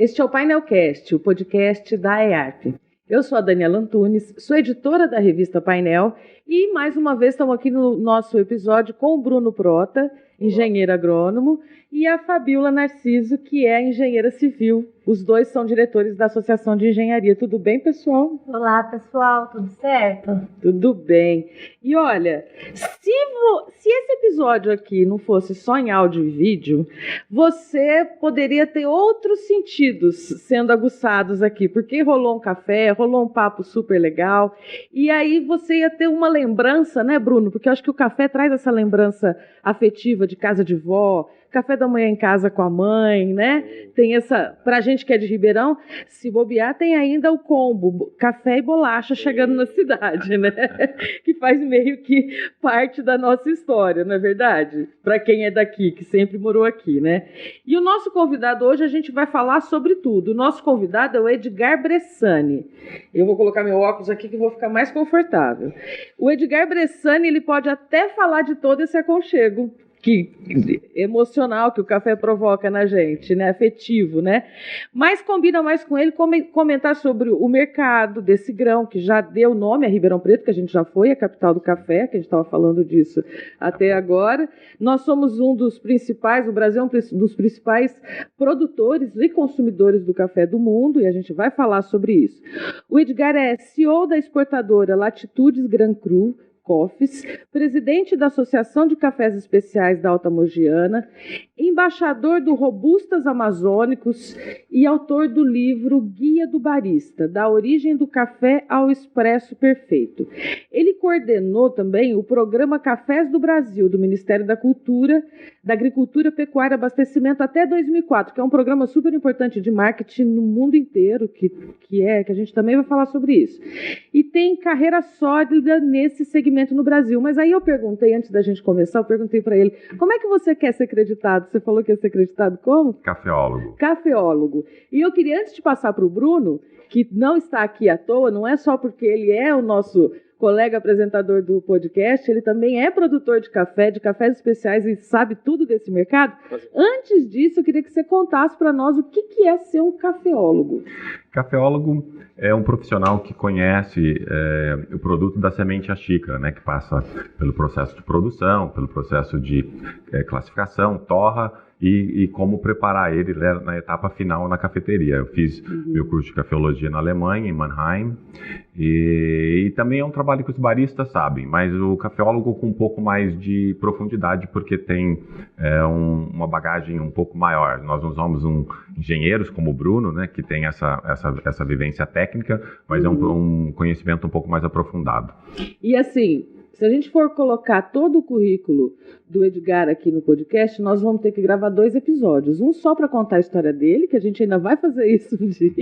Este é o Painelcast, o podcast da EARP. Eu sou a Daniela Antunes, sou editora da revista Painel e mais uma vez estamos aqui no nosso episódio com o Bruno Prota, engenheiro agrônomo, e a Fabíola Narciso, que é engenheira civil. Os dois são diretores da Associação de Engenharia. Tudo bem, pessoal? Olá, pessoal. Tudo certo? Tudo bem. E olha, se esse episódio aqui não fosse só em áudio e vídeo, você poderia ter outros sentidos sendo aguçados aqui, porque rolou um café, rolou um papo super legal, e aí você ia ter uma lembrança, né, Bruno? Porque eu acho que o café traz essa lembrança afetiva de casa de vó, café da manhã em casa com a mãe, né? Tem essa, pra gente que é de Ribeirão, se bobear, tem ainda o combo, café e bolacha chegando na cidade, né? Que faz meio que parte da nossa história, não é verdade? Para quem é daqui, que sempre morou aqui, né? E o nosso convidado hoje, a gente vai falar sobre tudo. O nosso convidado é o Edgar Bressani. Eu vou colocar meu óculos aqui que vou ficar mais confortável. O Edgar Bressani, ele pode até falar de todo esse aconchego emocional que o café provoca na gente, né? Afetivo, né? Mas combina mais com ele comentar sobre o mercado desse grão, que já deu nome a Ribeirão Preto, que a gente já foi a capital do café, que a gente estava falando disso até agora. Nós somos um dos principais, o Brasil é um dos principais produtores e consumidores do café do mundo, e a gente vai falar sobre isso. O Edgar é CEO da exportadora Latitudes Gran Cru Coffees, presidente da Associação de Cafés Especiais da Alta Mogiana, embaixador do Robustas Amazônicos e autor do livro Guia do Barista, da origem do café ao expresso perfeito. Ele coordenou também o programa Cafés do Brasil, do Ministério da Cultura, da Agricultura, Pecuária e Abastecimento até 2004, que é um programa super importante de marketing no mundo inteiro, que a gente também vai falar sobre isso. E tem carreira sólida nesse segmento no Brasil. Mas aí eu perguntei, antes da gente começar, eu perguntei para ele, como é que você quer ser acreditado? Você falou que ia ser acreditado como? Cafeólogo. Cafeólogo. E eu queria, antes de passar para o Bruno, que não está aqui à toa, não é só porque ele é o nosso colega apresentador do podcast, ele também é produtor de cafés especiais e sabe tudo desse mercado. Antes disso, eu queria que você contasse para nós o que é ser um cafeólogo. Cafeólogo é um profissional que conhece o produto da semente à xícara, né, que passa pelo processo de produção, pelo processo de classificação, torra, e como preparar ele na etapa final na cafeteria. Eu fiz meu curso de cafeologia na Alemanha, em Mannheim, e também é um trabalho que os baristas sabem, mas o cafeólogo com um pouco mais de profundidade, porque tem uma bagagem um pouco maior. Nós não somos engenheiros como o Bruno, né, que tem essa vivência técnica, mas é um conhecimento um pouco mais aprofundado. E assim, se a gente for colocar todo o currículo do Edgar aqui no podcast, nós vamos ter que gravar 2 episódios. Um só para contar a história dele, que a gente ainda vai fazer isso um dia,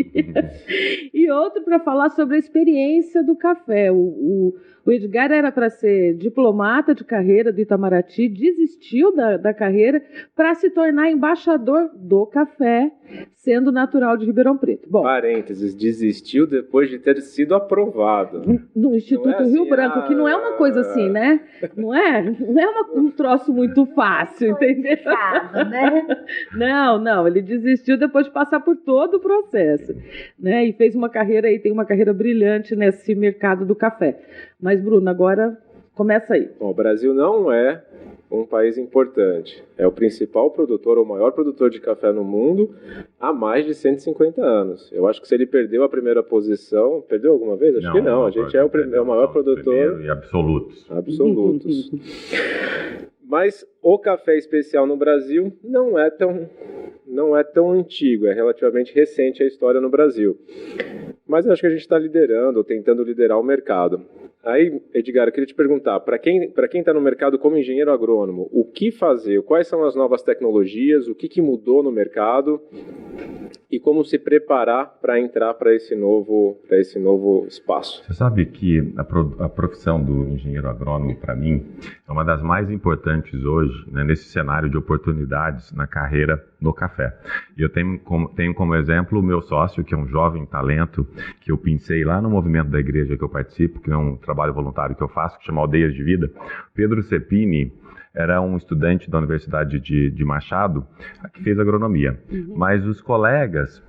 e outro para falar sobre a experiência do café. O Edgar era para ser diplomata de carreira do Itamaraty, desistiu da carreira para se tornar embaixador do café, sendo natural de Ribeirão Preto. Bom, parênteses, desistiu depois de ter sido aprovado. No Instituto Rio Branco, que não é uma coisa assim, né? Não é um troço muito fácil, entendeu? Né? Não, ele desistiu depois de passar por todo o processo, né? E fez uma carreira aí, tem uma carreira brilhante nesse mercado do café. Mas, Bruno, agora começa aí. Bom, o Brasil não é um país importante. É o principal produtor, ou o maior produtor de café no mundo há mais de 150 anos. Eu acho que se ele perdeu a primeira posição... Perdeu alguma vez? Acho que não. A gente é o maior produtor... E absolutos. Absolutos. Mas o café especial no Brasil não é tão antigo, é relativamente recente a história no Brasil. Mas eu acho que a gente está liderando, ou tentando liderar o mercado. Aí, Edgar, eu queria te perguntar, para quem está no mercado como engenheiro agrônomo, o que fazer? Quais são as novas tecnologias? O que mudou no mercado? E como se preparar para entrar para esse novo espaço? Você sabe que a profissão do engenheiro agrônomo, para mim, é uma das mais importantes hoje, né, nesse cenário de oportunidades na carreira no café. E eu tenho como exemplo o meu sócio, que é um jovem talento, que eu pensei lá no movimento da igreja que eu participo, que é um trabalho voluntário que eu faço, que chama Aldeias de Vida. Pedro Cepini era um estudante da Universidade de Machado que fez agronomia. Mas os colegas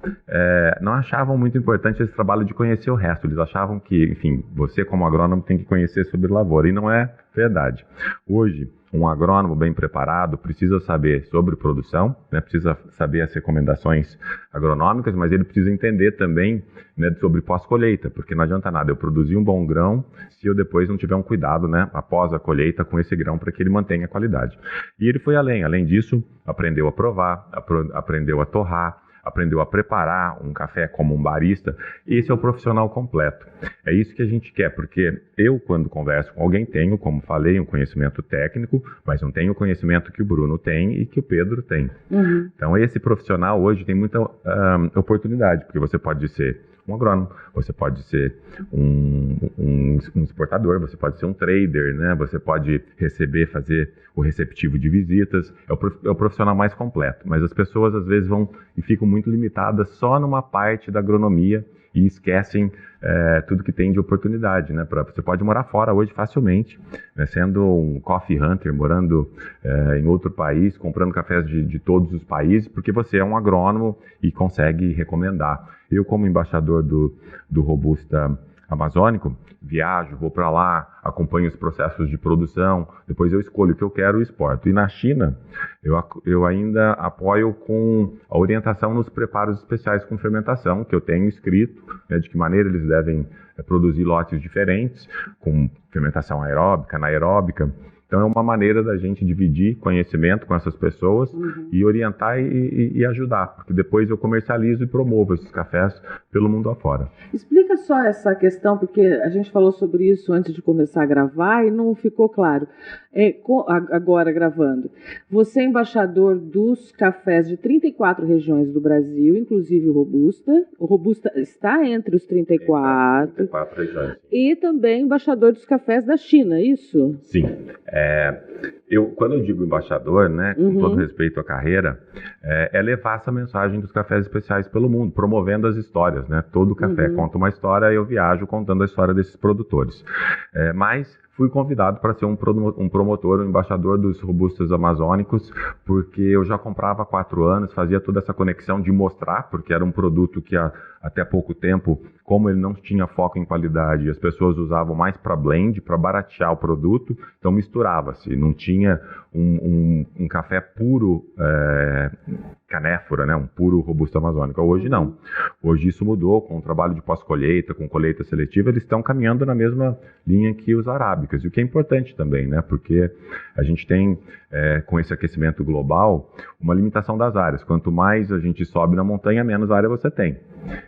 não achavam muito importante esse trabalho de conhecer o resto. Eles achavam que, enfim, você como agrônomo tem que conhecer sobre lavoura. E não é verdade. Hoje, um agrônomo bem preparado precisa saber sobre produção, né, precisa saber as recomendações agronômicas, mas ele precisa entender também, né, sobre pós-colheita, porque não adianta nada eu produzir um bom grão se eu depois não tiver um cuidado, né, após a colheita com esse grão para que ele mantenha a qualidade. E ele foi além. Além disso, aprendeu a provar, aprendeu a torrar, aprendeu a preparar um café como um barista. Esse é o profissional completo. É isso que a gente quer, porque eu, quando converso com alguém, tenho, como falei, um conhecimento técnico, mas não tenho o conhecimento que o Bruno tem e que o Pedro tem. Então, esse profissional hoje tem muita oportunidade, porque você pode ser um agrônomo, você pode ser um exportador, você pode ser um trader, né? Você pode fazer o receptivo de visitas, é o profissional mais completo. Mas as pessoas às vezes vão e ficam muito limitadas só numa parte da agronomia e esquecem tudo que tem de oportunidade, né? Você pode morar fora hoje facilmente, né? Sendo um coffee hunter, morando em outro país, comprando cafés de todos os países, porque você é um agrônomo e consegue recomendar. Eu, como embaixador do Robusta Amazônico, viajo, vou para lá, acompanho os processos de produção, depois eu escolho o que eu quero e exporto. E na China, eu ainda apoio com a orientação nos preparos especiais com fermentação, que eu tenho escrito, né, de que maneira eles devem produzir lotes diferentes, com fermentação aeróbica, anaeróbica. Então, é uma maneira da gente dividir conhecimento com essas pessoas e orientar e ajudar, porque depois eu comercializo e promovo esses cafés pelo mundo afora. Explica só essa questão, porque a gente falou sobre isso antes de começar a gravar e não ficou claro. Agora, gravando, você é embaixador dos cafés de 34 regiões do Brasil, inclusive o Robusta. O Robusta está entre os 34. 34 regiões. E também embaixador dos cafés da China, é isso? Sim. Quando eu digo embaixador, né, com todo respeito à carreira, é levar essa mensagem dos cafés especiais pelo mundo, promovendo as histórias, né? Todo café conta uma história e eu viajo contando a história desses produtores. Mas fui convidado para ser um promotor, um embaixador dos Robustas Amazônicos, porque eu já comprava há 4 anos, fazia toda essa conexão de mostrar, porque era um produto que até pouco tempo, como ele não tinha foco em qualidade, as pessoas usavam mais para blend, para baratear o produto, então misturava-se, não tinha um café puro canéfora, né? Um puro Robusta Amazônico. Hoje não. Hoje isso mudou com o trabalho de pós-colheita, com colheita seletiva, eles estão caminhando na mesma linha que os arábicas, e o que é importante também, né? Porque a gente tem, com esse aquecimento global, uma limitação das áreas. Quanto mais a gente sobe na montanha, menos área você tem.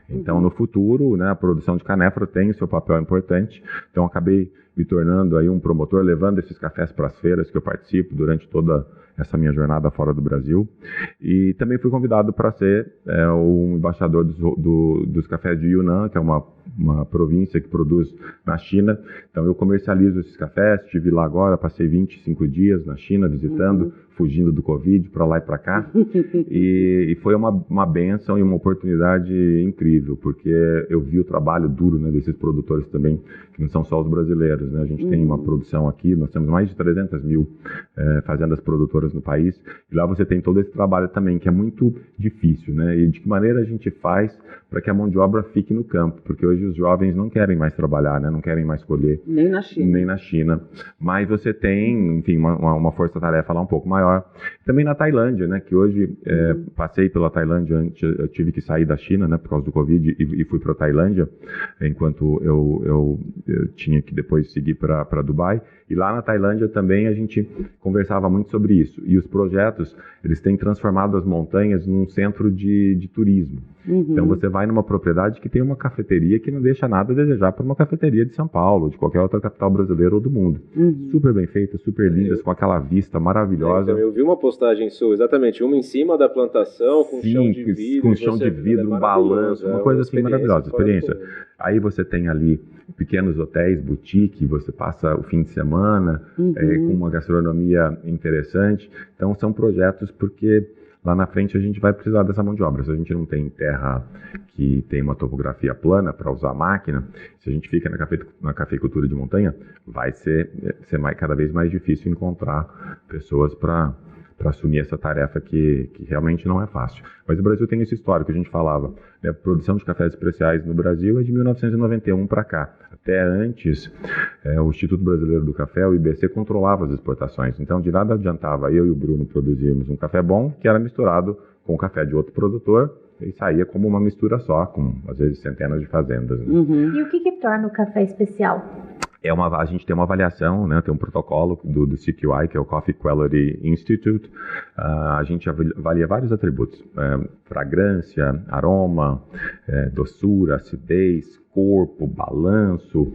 Então, no futuro, né, a produção de canéfora tem o seu papel importante. Então, acabei me tornando aí um promotor, levando esses cafés para as feiras que eu participo durante toda essa minha jornada fora do Brasil. E também fui convidado para ser o embaixador dos cafés de Yunnan, que é uma província que produz na China. Então, eu comercializo esses cafés. Estive lá agora, passei 25 dias na China visitando, fugindo do Covid, para lá e para cá. E foi uma bênção e uma oportunidade incrível, porque eu vi o trabalho duro, né, desses produtores também, que não são só os brasileiros, né? A gente tem uma produção aqui, nós temos mais de 300 mil fazendas produtoras no país, e lá você tem todo esse trabalho também, que é muito difícil, né? E de que maneira a gente faz para que a mão de obra fique no campo, porque hoje os jovens não querem mais trabalhar, né? Não querem mais colher. Nem na China. Mas você tem, enfim, uma força-tarefa lá um pouco maior. Também na Tailândia, né? Que hoje passei pela Tailândia antes, eu tive que sair da China, né? Por causa do Covid, e fui para a Tailândia, enquanto eu tinha que depois seguir para Dubai. E lá na Tailândia também a gente conversava muito sobre isso. E os projetos, eles têm transformado as montanhas num centro de turismo. Então você vai numa propriedade que tem uma cafeteria que não deixa nada a desejar para uma cafeteria de São Paulo, de qualquer outra capital brasileira ou do mundo. Super bem feitas, super lindas, com aquela vista maravilhosa. Então, eu vi uma postagem sua, exatamente, uma em cima da plantação, com chão de vidro. Com chão de vidro, um balanço, uma coisa assim maravilhosa, experiência. Aí você tem ali pequenos hotéis, boutique, você passa o fim de semana com uma gastronomia interessante. Então são projetos porque lá na frente a gente vai precisar dessa mão de obra. Se a gente não tem terra que tem uma topografia plana para usar a máquina, se a gente fica na cafeicultura de montanha, vai ser cada vez mais difícil encontrar pessoas para assumir essa tarefa que realmente não é fácil. Mas o Brasil tem esse histórico que a gente falava, né? A produção de cafés especiais no Brasil é de 1991 para cá. Até antes, o Instituto Brasileiro do Café, o IBC, controlava as exportações. Então, de nada adiantava eu e o Bruno produzirmos um café bom que era misturado com o café de outro produtor e saía como uma mistura só, com, às vezes, centenas de fazendas. Né? E o que torna o café especial? A gente tem uma avaliação, né, tem um protocolo do CQI, que é o Coffee Quality Institute. A gente avalia vários atributos: fragrância, aroma, doçura, acidez, corpo, balanço,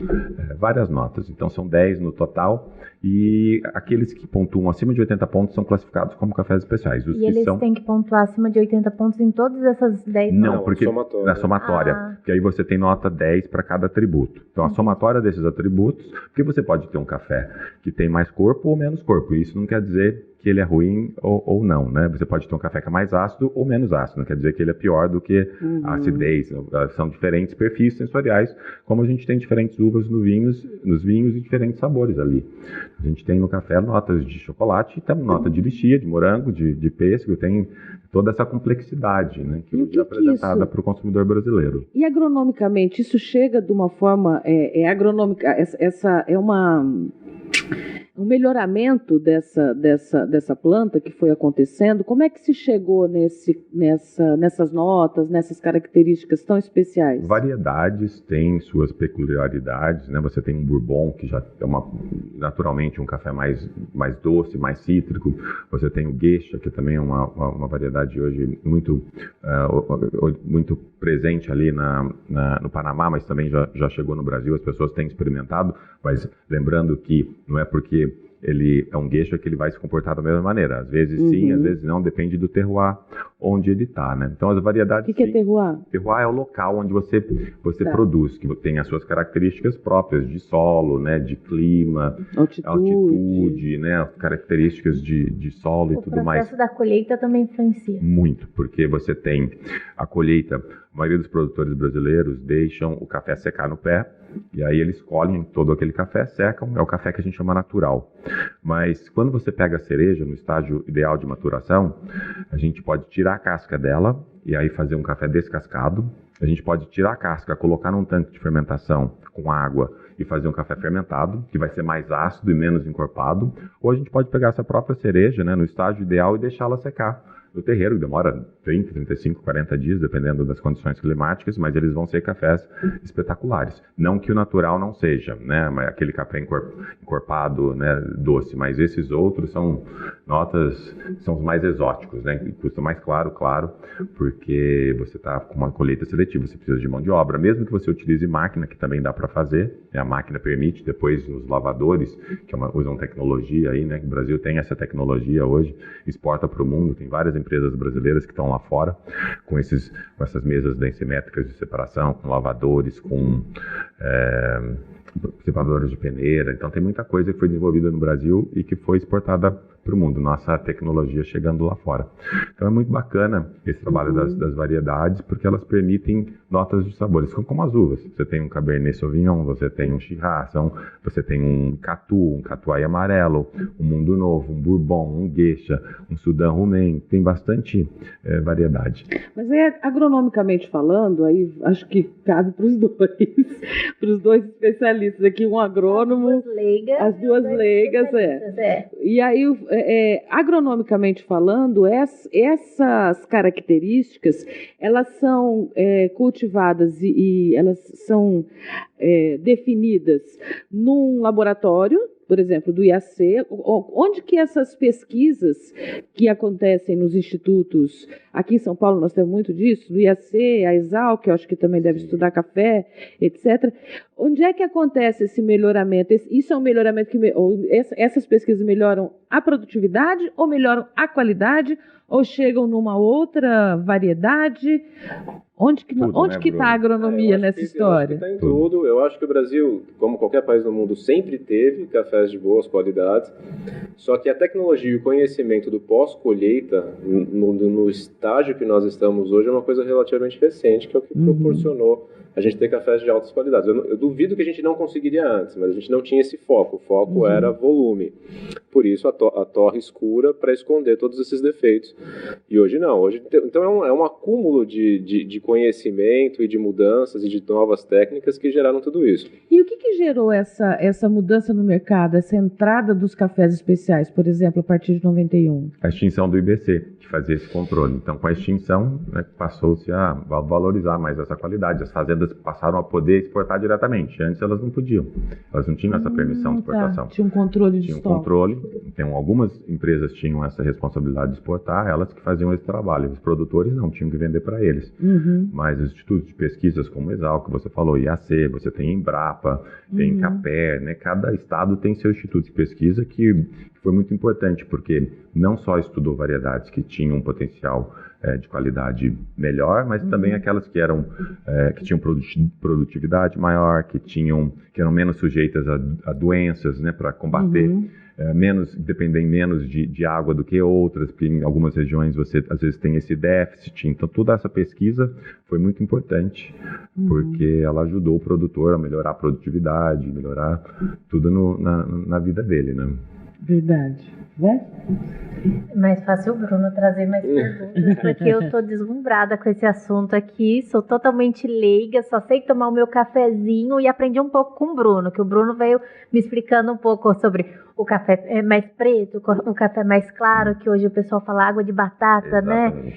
várias notas. Então são 10 no total, e aqueles que pontuam acima de 80 pontos são classificados como cafés especiais. Os e eles têm que pontuar acima de 80 pontos em todas essas 10 notas? Não, porque na somatória. Porque aí você tem nota 10 para cada atributo. Então a somatória desses atributos, porque você pode ter um café que tem mais corpo ou menos corpo, e isso não quer dizer que ele é ruim ou não, né? Você pode ter um café que é mais ácido ou menos ácido, não quer dizer que ele é pior do que a acidez. São diferentes perfis sensoriais, como a gente tem diferentes uvas nos vinhos e diferentes sabores ali. A gente tem no café notas de chocolate, tem nota de lichia, de morango, de pêssego, tem toda essa complexidade, né, que hoje é apresentada para o consumidor brasileiro. E agronomicamente, isso chega de uma forma agronômica, essa é um melhoramento dessa planta que foi acontecendo. Como é que se chegou nessas notas, nessas características tão especiais? Variedades têm suas peculiaridades, né? Você tem um bourbon, que já é naturalmente um café mais doce, mais cítrico. Você tem o geisha, que também é uma variedade hoje muito presente ali no Panamá, mas também já chegou no Brasil. As pessoas têm experimentado, mas lembrando que não é porque ele é um geisha que ele vai se comportar da mesma maneira. Às vezes sim, às vezes não, depende do terroir onde ele está, né? Então as variedades... O que é terroir? Terroir é o local onde você produz, que tem as suas características próprias de solo, né? De clima, altitude, né? Características de solo e tudo mais. O processo da colheita também influencia. Muito, porque você tem a colheita. A maioria dos produtores brasileiros deixam o café secar no pé, e aí eles colhem todo aquele café, secam, é o café que a gente chama natural. Mas quando você pega a cereja no estágio ideal de maturação, a gente pode tirar a casca dela e aí fazer um café descascado. A gente pode tirar a casca, colocar num tanque de fermentação com água e fazer um café fermentado, que vai ser mais ácido e menos encorpado. Ou a gente pode pegar essa própria cereja, né, no estágio ideal e deixá-la secar no terreiro, que demora 30, 35, 40 dias, dependendo das condições climáticas, mas eles vão ser cafés espetaculares. Não que o natural não seja, né, mas aquele café encorpado, né, doce, mas esses outros são os mais exóticos, né, e custa mais claro, porque você está com uma colheita seletiva, você precisa de mão de obra, mesmo que você utilize máquina, que também dá para fazer, né, a máquina permite, depois nos lavadores, que usam tecnologia aí, né, que o Brasil tem essa tecnologia hoje, exporta para o mundo, tem várias empresas brasileiras que estão lá fora com essas mesas densimétricas de separação, com lavadores, com separadores de peneira. Então tem muita coisa que foi desenvolvida no Brasil e que foi exportada para o mundo, nossa tecnologia chegando lá fora. Então é muito bacana esse trabalho das variedades, porque elas permitem notas de sabores, como as uvas. Você tem um Cabernet Sauvignon, você tem um Shiraz, você tem um Catuai amarelo, um Mundo Novo, um Bourbon, um Geisha, um Sudan Roumain, tem bastante variedade. Mas agronomicamente falando, aí acho que cabe para os dois, para os dois especialistas aqui, um agrônomo, as duas leigas, E aí, agronomicamente falando, essas características, elas são cultivadas e elas são definidas num laboratório, por exemplo, do IAC, onde que essas pesquisas que acontecem nos institutos, aqui em São Paulo nós temos muito disso, do IAC, a Exalc, que eu acho que também deve estudar café, etc. Onde é que acontece esse melhoramento? Isso é um melhoramento essas pesquisas melhoram a produtividade ou melhoram a qualidade ou chegam numa outra variedade? Onde que está a agronomia nessa história? Eu acho que está em tudo. Eu acho que o Brasil, como qualquer país do mundo, sempre teve cafés de boas qualidades. Só que a tecnologia e o conhecimento do pós-colheita, no estágio que nós estamos hoje, é uma coisa relativamente recente, que é o que proporcionou a gente ter cafés de altas qualidades. Eu duvido que a gente não conseguiria antes, mas a gente não tinha esse foco. O foco era volume. Por isso, a torre escura para esconder todos esses defeitos. E hoje não. Hoje, então é um acúmulo de conhecimento e de mudanças e de novas técnicas que geraram tudo isso. E o que gerou essa mudança no mercado, essa entrada dos cafés especiais, por exemplo, a partir de 91? A extinção do IBC, que fazia esse controle. Então, com a extinção, né, passou-se a valorizar mais essa qualidade. As fazendas passaram a poder exportar diretamente. Antes elas não podiam. Elas não tinham essa permissão de exportação. Tinha um controle de Tinha um estoque. controle. Então, algumas empresas tinham essa responsabilidade de exportar, elas que faziam esse trabalho. Os produtores não, tinham que vender para eles. Mas os institutos de pesquisas como o Exal, que você falou, IAC, você tem Embrapa, tem CAPER, né? Cada estado tem seu instituto de pesquisa que foi muito importante, porque não só estudou variedades que tinham um potencial de qualidade melhor, mas também aquelas que eram que tinham produtividade maior, que eram menos sujeitas a doenças, né, para combater, dependem menos de água do que outras, porque em algumas regiões você às vezes tem esse déficit. Então toda essa pesquisa foi muito importante, porque ela ajudou o produtor a melhorar a produtividade, melhorar tudo na vida dele, né? Verdade. Vai? Mais fácil o Bruno trazer mais perguntas, porque eu tô deslumbrada com esse assunto aqui, sou totalmente leiga, só sei tomar o meu cafezinho e aprendi um pouco com o Bruno, que o Bruno veio me explicando um pouco sobre o café mais preto, o café mais claro, que hoje o pessoal fala água de batata, Exatamente. né?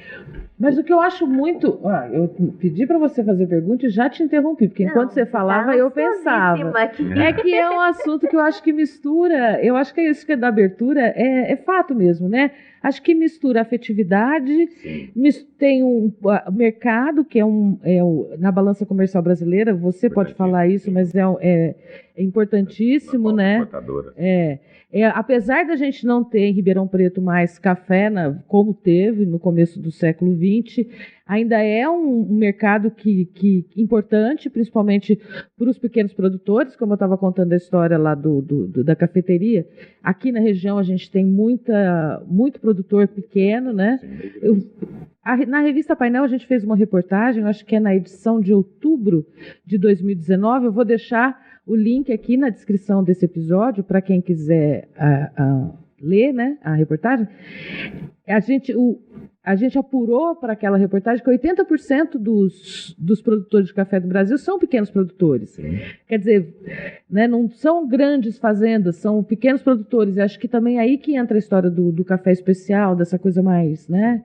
Mas o que eu acho muito... eu pedi para você fazer pergunta e já te interrompi, porque enquanto você falava, eu pensava. É que é um assunto que eu acho que mistura... Eu acho que é isso que é da abertura, é fato mesmo, né? Acho que mistura afetividade, tem um mercado, que na balança comercial brasileira, você pode falar isso, mas é importantíssimo, né? Apesar da gente não ter em Ribeirão Preto mais café, como teve no começo do século XX, ainda é um mercado que importante, principalmente para os pequenos produtores, como eu estava contando a história lá da cafeteria. Aqui na região a gente tem muito produtor pequeno, né? Na revista Painel a gente fez uma reportagem, acho que é na edição de outubro de 2019, eu vou deixar o link aqui na descrição desse episódio para quem quiser ler, né, a reportagem. A gente apurou para aquela reportagem que 80% dos produtores de café do Brasil são pequenos produtores. Sim. Quer dizer, né, não são grandes fazendas, são pequenos produtores. E acho que também é aí que entra a história do café especial, dessa coisa mais, né?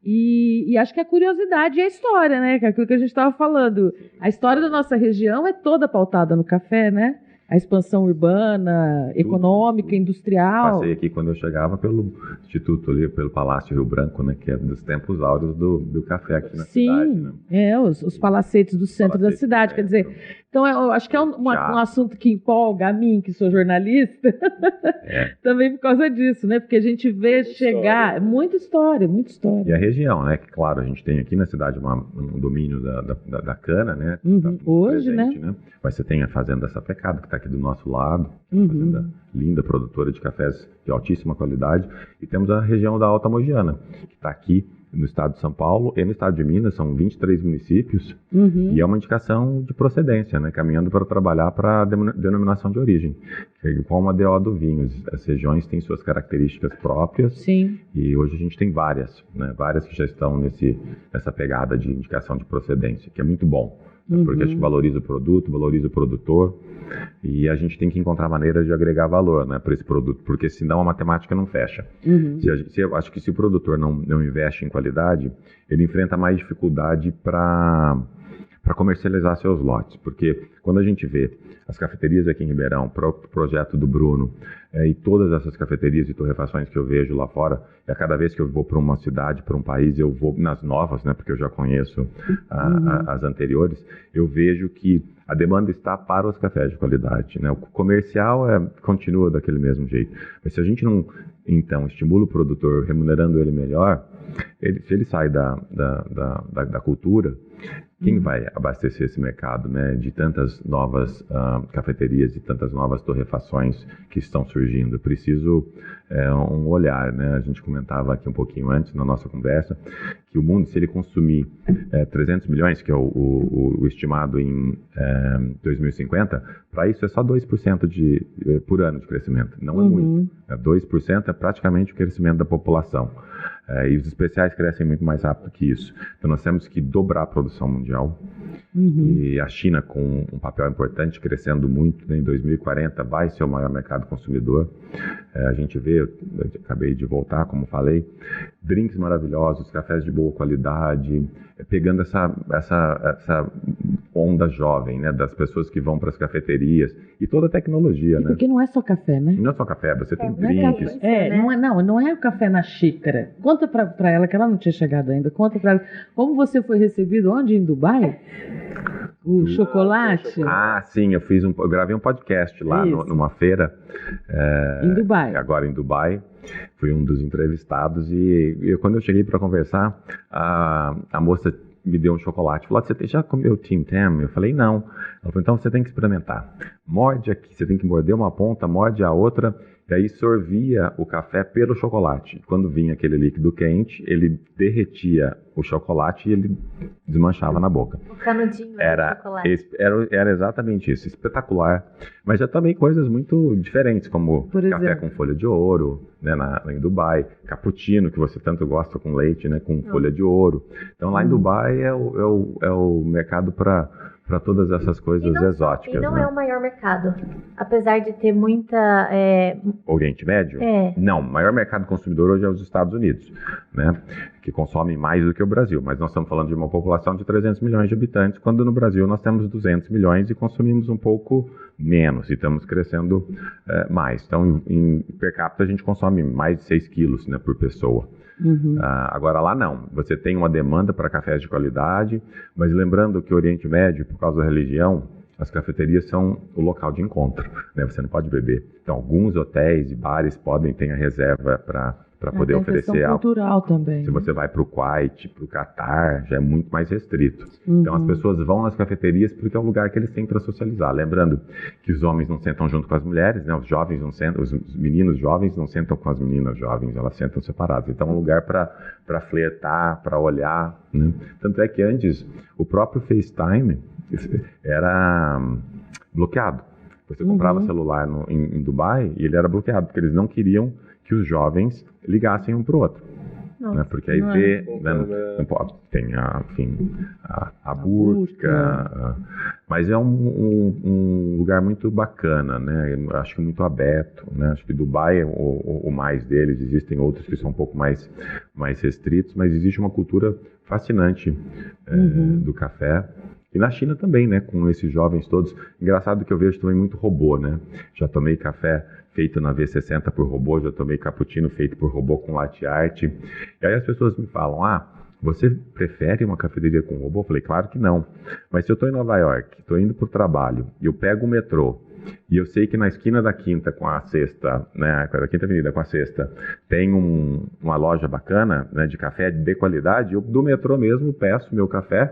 E acho que a curiosidade é a história, né? Que é aquilo que a gente estava falando. A história da nossa região é toda pautada no café, né? A expansão urbana, econômica, industrial. Passei aqui quando eu chegava pelo Instituto ali, pelo Palácio Rio Branco, né, que é dos tempos áureos do café aqui na cidade. Né? Os palacetes do centro da cidade, quer dizer... Então, eu acho que é um assunto que empolga a mim, que sou jornalista, também por causa disso, né? Porque a gente vê chegar... Muita história. E a região, né? Que, claro, a gente tem aqui na cidade um domínio da cana, né? Hoje, presente, né? Mas você tem a Fazenda Sapecada, que está aqui do nosso lado, uma fazenda linda, produtora de cafés de altíssima qualidade. E temos a região da Alta Mogiana, que está aqui no estado de São Paulo e no estado de Minas, são 23 municípios, e é uma indicação de procedência, né, caminhando para trabalhar para a denominação de origem, que é igual uma DO do vinho. As regiões têm suas características próprias. Sim. E hoje a gente tem várias que já estão nessa pegada de indicação de procedência, que é muito bom. Porque a gente valoriza o produto, valoriza o produtor, e a gente tem que encontrar maneiras de agregar valor, né, para esse produto, porque senão a matemática não fecha. Acho que se o produtor não investe em qualidade, ele enfrenta mais dificuldade para comercializar seus lotes, porque quando a gente vê as cafeterias aqui em Ribeirão, o projeto do Bruno, e todas essas cafeterias e torrefações que eu vejo lá fora, a cada vez que eu vou para uma cidade, para um país, eu vou nas novas, né, porque eu já conheço as anteriores, eu vejo que a demanda está para os cafés de qualidade, né? O comercial continua daquele mesmo jeito, mas se a gente não, então, estimula o produtor remunerando ele melhor, se ele sai da cultura, Quem vai abastecer esse mercado, né, de tantas novas cafeterias, de tantas novas torrefações que estão surgindo? Preciso um olhar, né? A gente comentava aqui um pouquinho antes na nossa conversa que o mundo, se ele consumir 300 milhões, que é o estimado em 2050, para isso é só 2% por ano de crescimento. Não é muito. 2% é praticamente o crescimento da população. E os especiais crescem muito mais rápido que isso. Então nós temos que dobrar a produção mundial. E a China, com um papel importante, crescendo muito, né? Em 2040 vai ser o maior mercado consumidor. A gente vê, eu acabei de voltar, como falei, drinks maravilhosos, cafés de boa qualidade, pegando essa onda jovem, né, das pessoas que vão para as cafeterias e toda a tecnologia, né? Porque não é só café, né? Não é só café, você tem drinks. Não é o café na xícara. Conta pra ela, que ela não tinha chegado ainda. Conta pra ela, como você foi recebido onde, em Dubai? O chocolate? Sim, eu gravei um podcast lá numa feira. Em Dubai. Agora em Dubai. Fui um dos entrevistados e quando eu cheguei para conversar, a moça me deu um chocolate. Falou, você já comeu Tim Tam? Eu falei, não. Ela falou, então você tem que experimentar. Morde aqui, você tem que morder uma ponta, morde a outra, e aí sorvia o café pelo chocolate. Quando vinha aquele líquido quente, ele derretia o chocolate e ele desmanchava na boca. O canudinho era chocolate. Era exatamente isso, espetacular. Mas já também coisas muito diferentes, como café com folha de ouro, né, em Dubai, cappuccino, que você tanto gosta com leite, né, com folha de ouro. Então lá em Dubai é o mercado para todas essas coisas exóticas. E não né? é o maior mercado, apesar de ter muita... Oriente Médio? Não, o maior mercado consumidor hoje é os Estados Unidos, né, que consomem mais do que o Brasil, mas nós estamos falando de uma população de 300 milhões de habitantes, quando no Brasil nós temos 200 milhões e consumimos um pouco menos, e estamos crescendo mais. Então, em per capita, a gente consome mais de 6 quilos, né, por pessoa. Agora lá não, você tem uma demanda para cafés de qualidade, mas lembrando que o Oriente Médio, por causa da religião, as cafeterias são o local de encontro, né? Você não pode beber. Então alguns hotéis e bares ter a reserva para poder oferecer algo. Cultural também. Se você vai para o Kuwait, para o Catar, já é muito mais restrito. Então as pessoas vão nas cafeterias porque é o lugar que eles têm para socializar. Lembrando que os homens não sentam junto com as mulheres, né? Os jovens não sentam, os meninos jovens não sentam com as meninas jovens, elas sentam separadas. Então é um lugar para flertar, para olhar, né? Tanto é que antes o próprio FaceTime era bloqueado. Você comprava celular em Dubai e ele era bloqueado porque eles não queriam que os jovens ligassem um para o outro. Né? Porque aí não pode, tem a burca, mas é um lugar muito bacana, né? Acho que muito aberto, né? Acho que Dubai é o mais deles, existem outros que são um pouco mais restritos, mas existe uma cultura fascinante do café. E na China também, né? Com esses jovens todos. Engraçado que eu vejo também muito robô, né? Já tomei café feito na V60 por robô, já tomei cappuccino feito por robô com latte art. E aí as pessoas me falam, você prefere uma cafeteria com robô? Eu falei, claro que não. Mas se eu estou em Nova York, estou indo para o trabalho, e eu pego o metrô, e eu sei que na esquina da Quinta com a Sexta, né, da Quinta Avenida com a Sexta, tem uma loja bacana, né, de café de qualidade, eu do metrô mesmo peço meu café.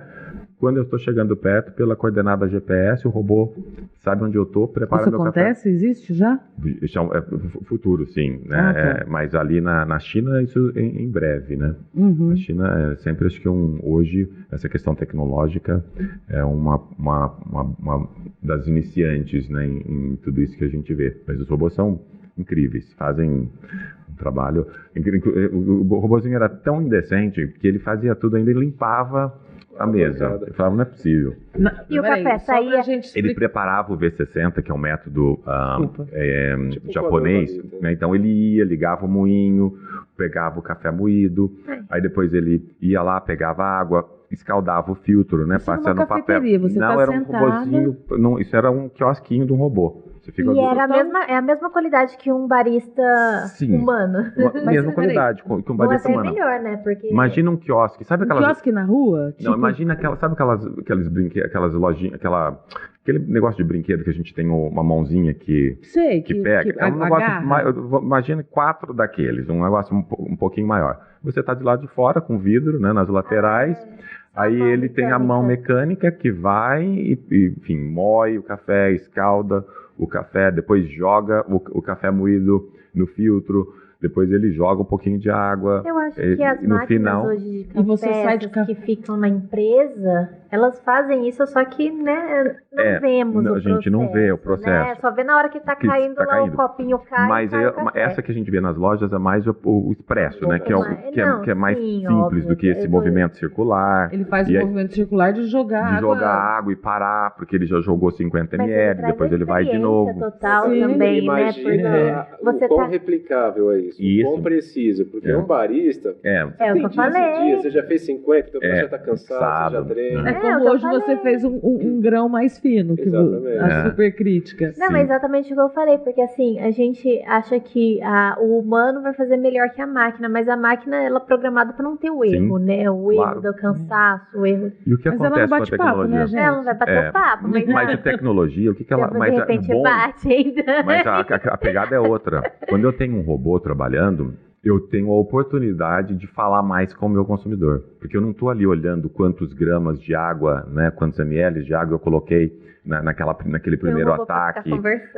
Quando eu estou chegando perto, pela coordenada GPS, o robô sabe onde eu estou, prepara meu café. Isso acontece? Existe já? Futuro, sim. Né? Mas ali na China, isso em breve, né? A China sempre acho que hoje, essa questão tecnológica é uma das iniciantes, né, em tudo isso que a gente vê. Mas os robôs são incríveis, fazem um trabalho... O robôzinho era tão indecente que ele fazia tudo, ainda ele limpava a mesa. Eu falava, não é possível. E o café saía... Ele preparava o V60, que é um método japonês. Né? Então ele ia, ligava o moinho, pegava o café moído, aí depois ele ia lá, pegava água, escaldava o filtro, né? Passando no papel. Você não, era um robozinho. Não, isso era um quiosquinho de um robô. É a mesma qualidade que um barista humano. Mesma qualidade que um barista humano. É melhor, né? Porque... Imagina um quiosque. Sabe aquelas... quiosque na rua? Não, imagina aqueles brinquedos, aquelas lojinhas, aquele negócio de brinquedo que a gente tem uma mãozinha que pega. É um negócio, imagina 4 daqueles, um negócio um pouquinho maior. Você está de lado de fora com vidro, né, nas laterais. Aí mão ele tem a mão mecânica que vai e, enfim, moe o café, escalda o café, depois joga o café moído no filtro, depois ele joga um pouquinho de água. Eu acho que as no máquinas final, hoje de café, E você sai de essas que ficam na empresa, elas fazem isso, só que, né, não vemos a gente não vê o processo. Né? Só vê na hora que tá caindo lá, caindo. o copinho cai. Mas cai aí, o café. essa que a gente vê nas lojas é mais o expresso, né? Que é mais sim, simples óbvio, do que esse movimento circular. Ele faz E o aí- movimento circular de jogar De água. jogar água e parar, porque ele já jogou 50 Mas ml, traz depois a ele vai de experiência novo. total Sim. também, né? Imagina Porque você o quão tá... replicável é isso, Isso. o quão preciso, porque É. um barista É o que tem eu dias e falei. dias, você já fez 50, então É, já tá cansado, cansado, você já treina. né? É como o que eu hoje você falei. fez um grão mais fino, que Exatamente. a É. super crítica. Não, Sim. mas exatamente o que eu falei, porque assim, a gente acha que o humano vai fazer melhor que a máquina, mas a máquina, ela é programada para não ter o Sim, erro, né? O erro claro. do cansaço, o erro... E o que Mas ela não acontece com a bate papo, né, tecnologia? gente? Ela não vai bater É, o papo, mas... Mas a tecnologia, o que ela... de Mas é repente bom, bate ainda. mas a pegada é outra. Quando eu tenho um robô trabalhando, eu tenho a oportunidade de falar mais com o meu consumidor. Porque eu não estou ali olhando quantos gramas de água, né, quantos ml de água eu coloquei naquele primeiro ataque.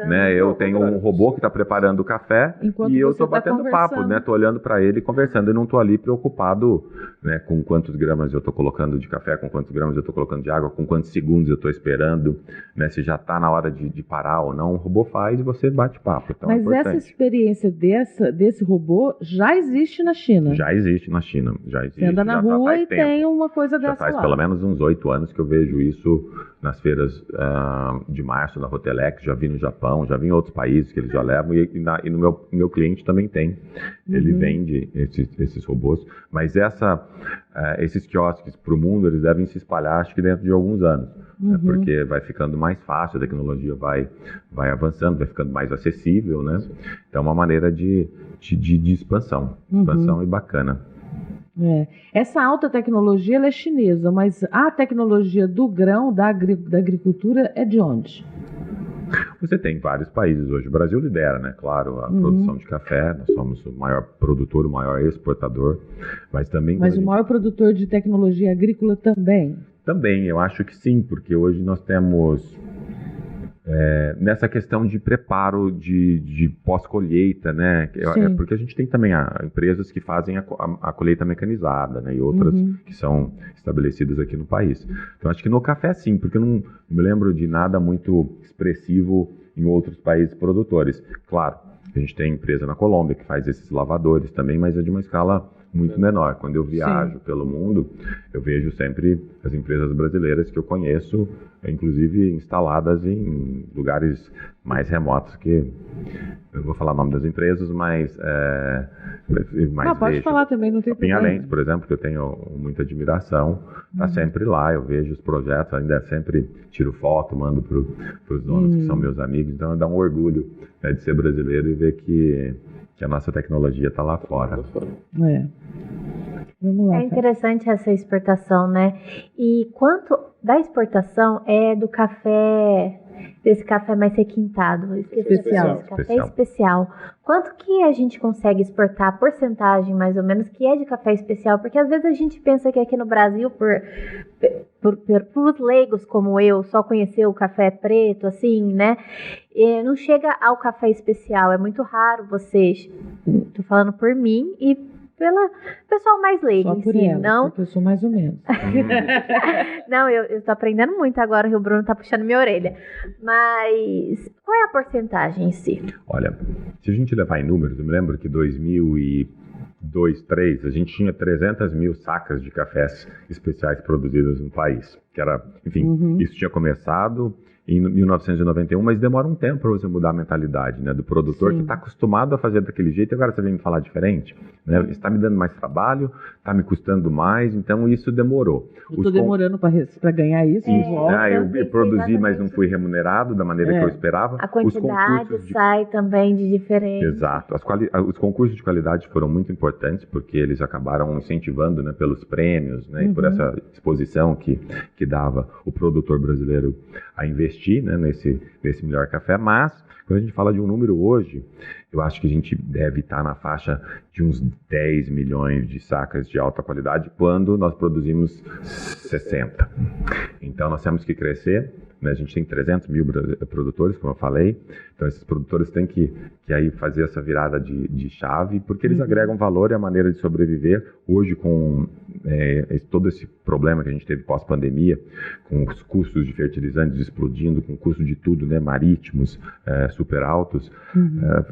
Né? Eu tenho um robô que está preparando o café Enquanto e eu você estou tá batendo papo, conversando. né? Estou olhando para ele e conversando. Eu não estou ali preocupado, né, com quantos gramas eu estou colocando de café, com quantos gramas eu estou colocando de água, com quantos segundos eu estou esperando, né, se já está na hora de parar ou não. O robô faz e você bate papo. Então, é Mas essa importante. experiência desse robô já existe na China. Já existe na China. Já existe. Você anda na já rua faz e tempo. tem uma coisa Já dessa faz lá. pelo menos uns 8 anos que eu vejo isso nas feiras de março da Rotelex, já vi no Japão, já vi em outros países que eles já levam, e no meu cliente também tem. Ele vende esses robôs, mas esses quiosques para o mundo, eles devem se espalhar, acho que dentro de alguns anos, né, porque vai ficando mais fácil, a tecnologia vai avançando, vai ficando mais acessível, né? Então é uma maneira de expansão e bacana. É. Essa alta tecnologia ela é chinesa, mas a tecnologia do grão, da agricultura, é de onde? Você tem vários países hoje. O Brasil lidera, né? Claro, a produção de café. Nós somos o maior produtor, o maior exportador. Mas também... Mas o maior produtor de tecnologia agrícola também? Também, eu acho que sim, porque hoje nós temos... nessa questão de preparo de pós-colheita, né? Sim. Porque a gente tem também empresas que fazem a colheita mecanizada, né? E outras que são estabelecidas aqui no país. Então, acho que no café sim, porque eu não me lembro de nada muito expressivo em outros países produtores. Claro, a gente tem empresa na Colômbia que faz esses lavadores também, mas é de uma escala muito menor. Quando eu viajo pelo mundo, eu vejo sempre as empresas brasileiras que eu conheço, inclusive instaladas em lugares mais remotos que... Eu não vou falar o nome das empresas, mas pode falar também, não tem problema. Pinhalentes, por exemplo, que eu tenho muita admiração, está sempre lá, eu vejo os projetos, ainda sempre tiro foto, mando para os donos que são meus amigos, então dá um orgulho, né, de ser brasileiro e ver que a nossa tecnologia está lá fora. Vamos lá. É interessante essa exportação, né? E quanto da exportação é do café, desse café mais requintado, Especial. Café especial. Quanto que a gente consegue exportar, a porcentagem mais ou menos, que é de café especial? Porque às vezes a gente pensa que aqui no Brasil, por os leigos como eu, só conhecer o café preto, assim, né? Não chega ao café especial. É muito raro vocês, tô falando por mim e pelo pessoal mais leigo Só em por si, ela, não? porque eu sou mais ou menos. Não, eu tô aprendendo muito agora, o Bruno tá puxando minha orelha. Mas qual é a porcentagem em si? Olha, se a gente levar em números, eu me lembro que 2002, 2003, a gente tinha 300 mil sacas de cafés especiais produzidas no país. Que era, enfim, isso tinha começado em 1991, mas demora um tempo para você mudar a mentalidade, né, do produtor que está acostumado a fazer daquele jeito e agora você vem me falar diferente, né? Está me dando mais trabalho, está me custando mais, então isso demorou. Eu estou demorando para ganhar isso. Eu produzi, mas não fui remunerado da maneira que eu esperava. A quantidade sai também de diferente. Exato. Os concursos de qualidade foram muito importantes porque eles acabaram incentivando, né, pelos prêmios, né, e por essa exposição que dava o produtor brasileiro a investir investir, né, nesse melhor café, mas quando a gente fala de um número hoje, eu acho que a gente deve estar na faixa de uns 10 milhões de sacas de alta qualidade quando nós produzimos 60. Então nós temos que crescer, né? A gente tem 300 mil produtores, como eu falei, então esses produtores têm que aí fazer essa virada de chave, porque eles agregam valor e a maneira de sobreviver. Hoje, com todo esse problema que a gente teve pós-pandemia, com os custos de fertilizantes explodindo, com o custo de tudo, né, marítimos super altos,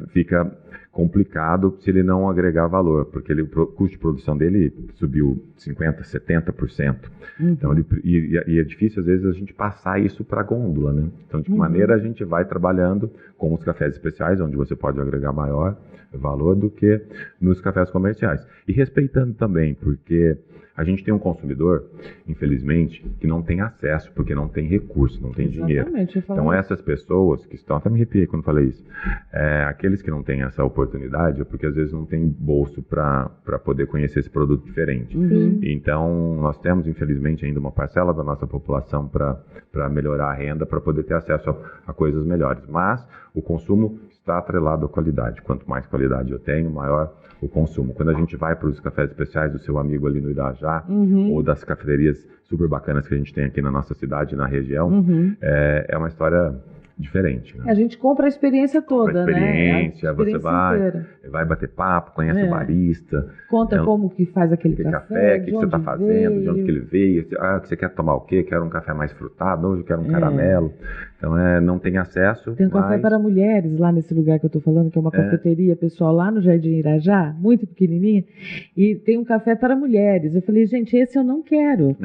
fica complicado se ele não agregar valor, porque o custo de produção dele subiu 50%, 70%. Então, e é difícil, às vezes, a gente passar isso para a gôndola, né? Então, de que maneira a gente vai trabalhando com os cafés especiais, onde você pode agregar maior valor do que nos cafés comerciais. E respeitando também, porque a gente tem um consumidor, infelizmente, que não tem acesso, porque não tem recurso, não tem dinheiro. Então essas pessoas que estão, até me arrepiei quando falei isso, aqueles que não têm essa oportunidade é porque às vezes não tem bolso para poder conhecer esse produto diferente. Então nós temos, infelizmente, ainda uma parcela da nossa população para melhorar a renda, para poder ter acesso a coisas melhores. Mas o consumo está atrelado à qualidade. Quanto mais qualidade eu tenho, maior o consumo. Quando a gente vai para os cafés especiais do seu amigo ali no Irajá, ou das cafeterias super bacanas que a gente tem aqui na nossa cidade, na região, é uma história diferente. Né? A gente compra a experiência toda, experiência, você vai bater papo, conhece o barista. Conta como que faz aquele café, o que você está fazendo, de onde que ele veio, que você quer tomar o quê? Quero um café mais frutado, hoje eu quero um caramelo. Então, não tem acesso. Tem um café para mulheres lá nesse lugar que eu estou falando, que é uma cafeteria pessoal lá no Jardim Irajá, muito pequenininha, e tem um café para mulheres. Eu falei, gente, esse eu não quero.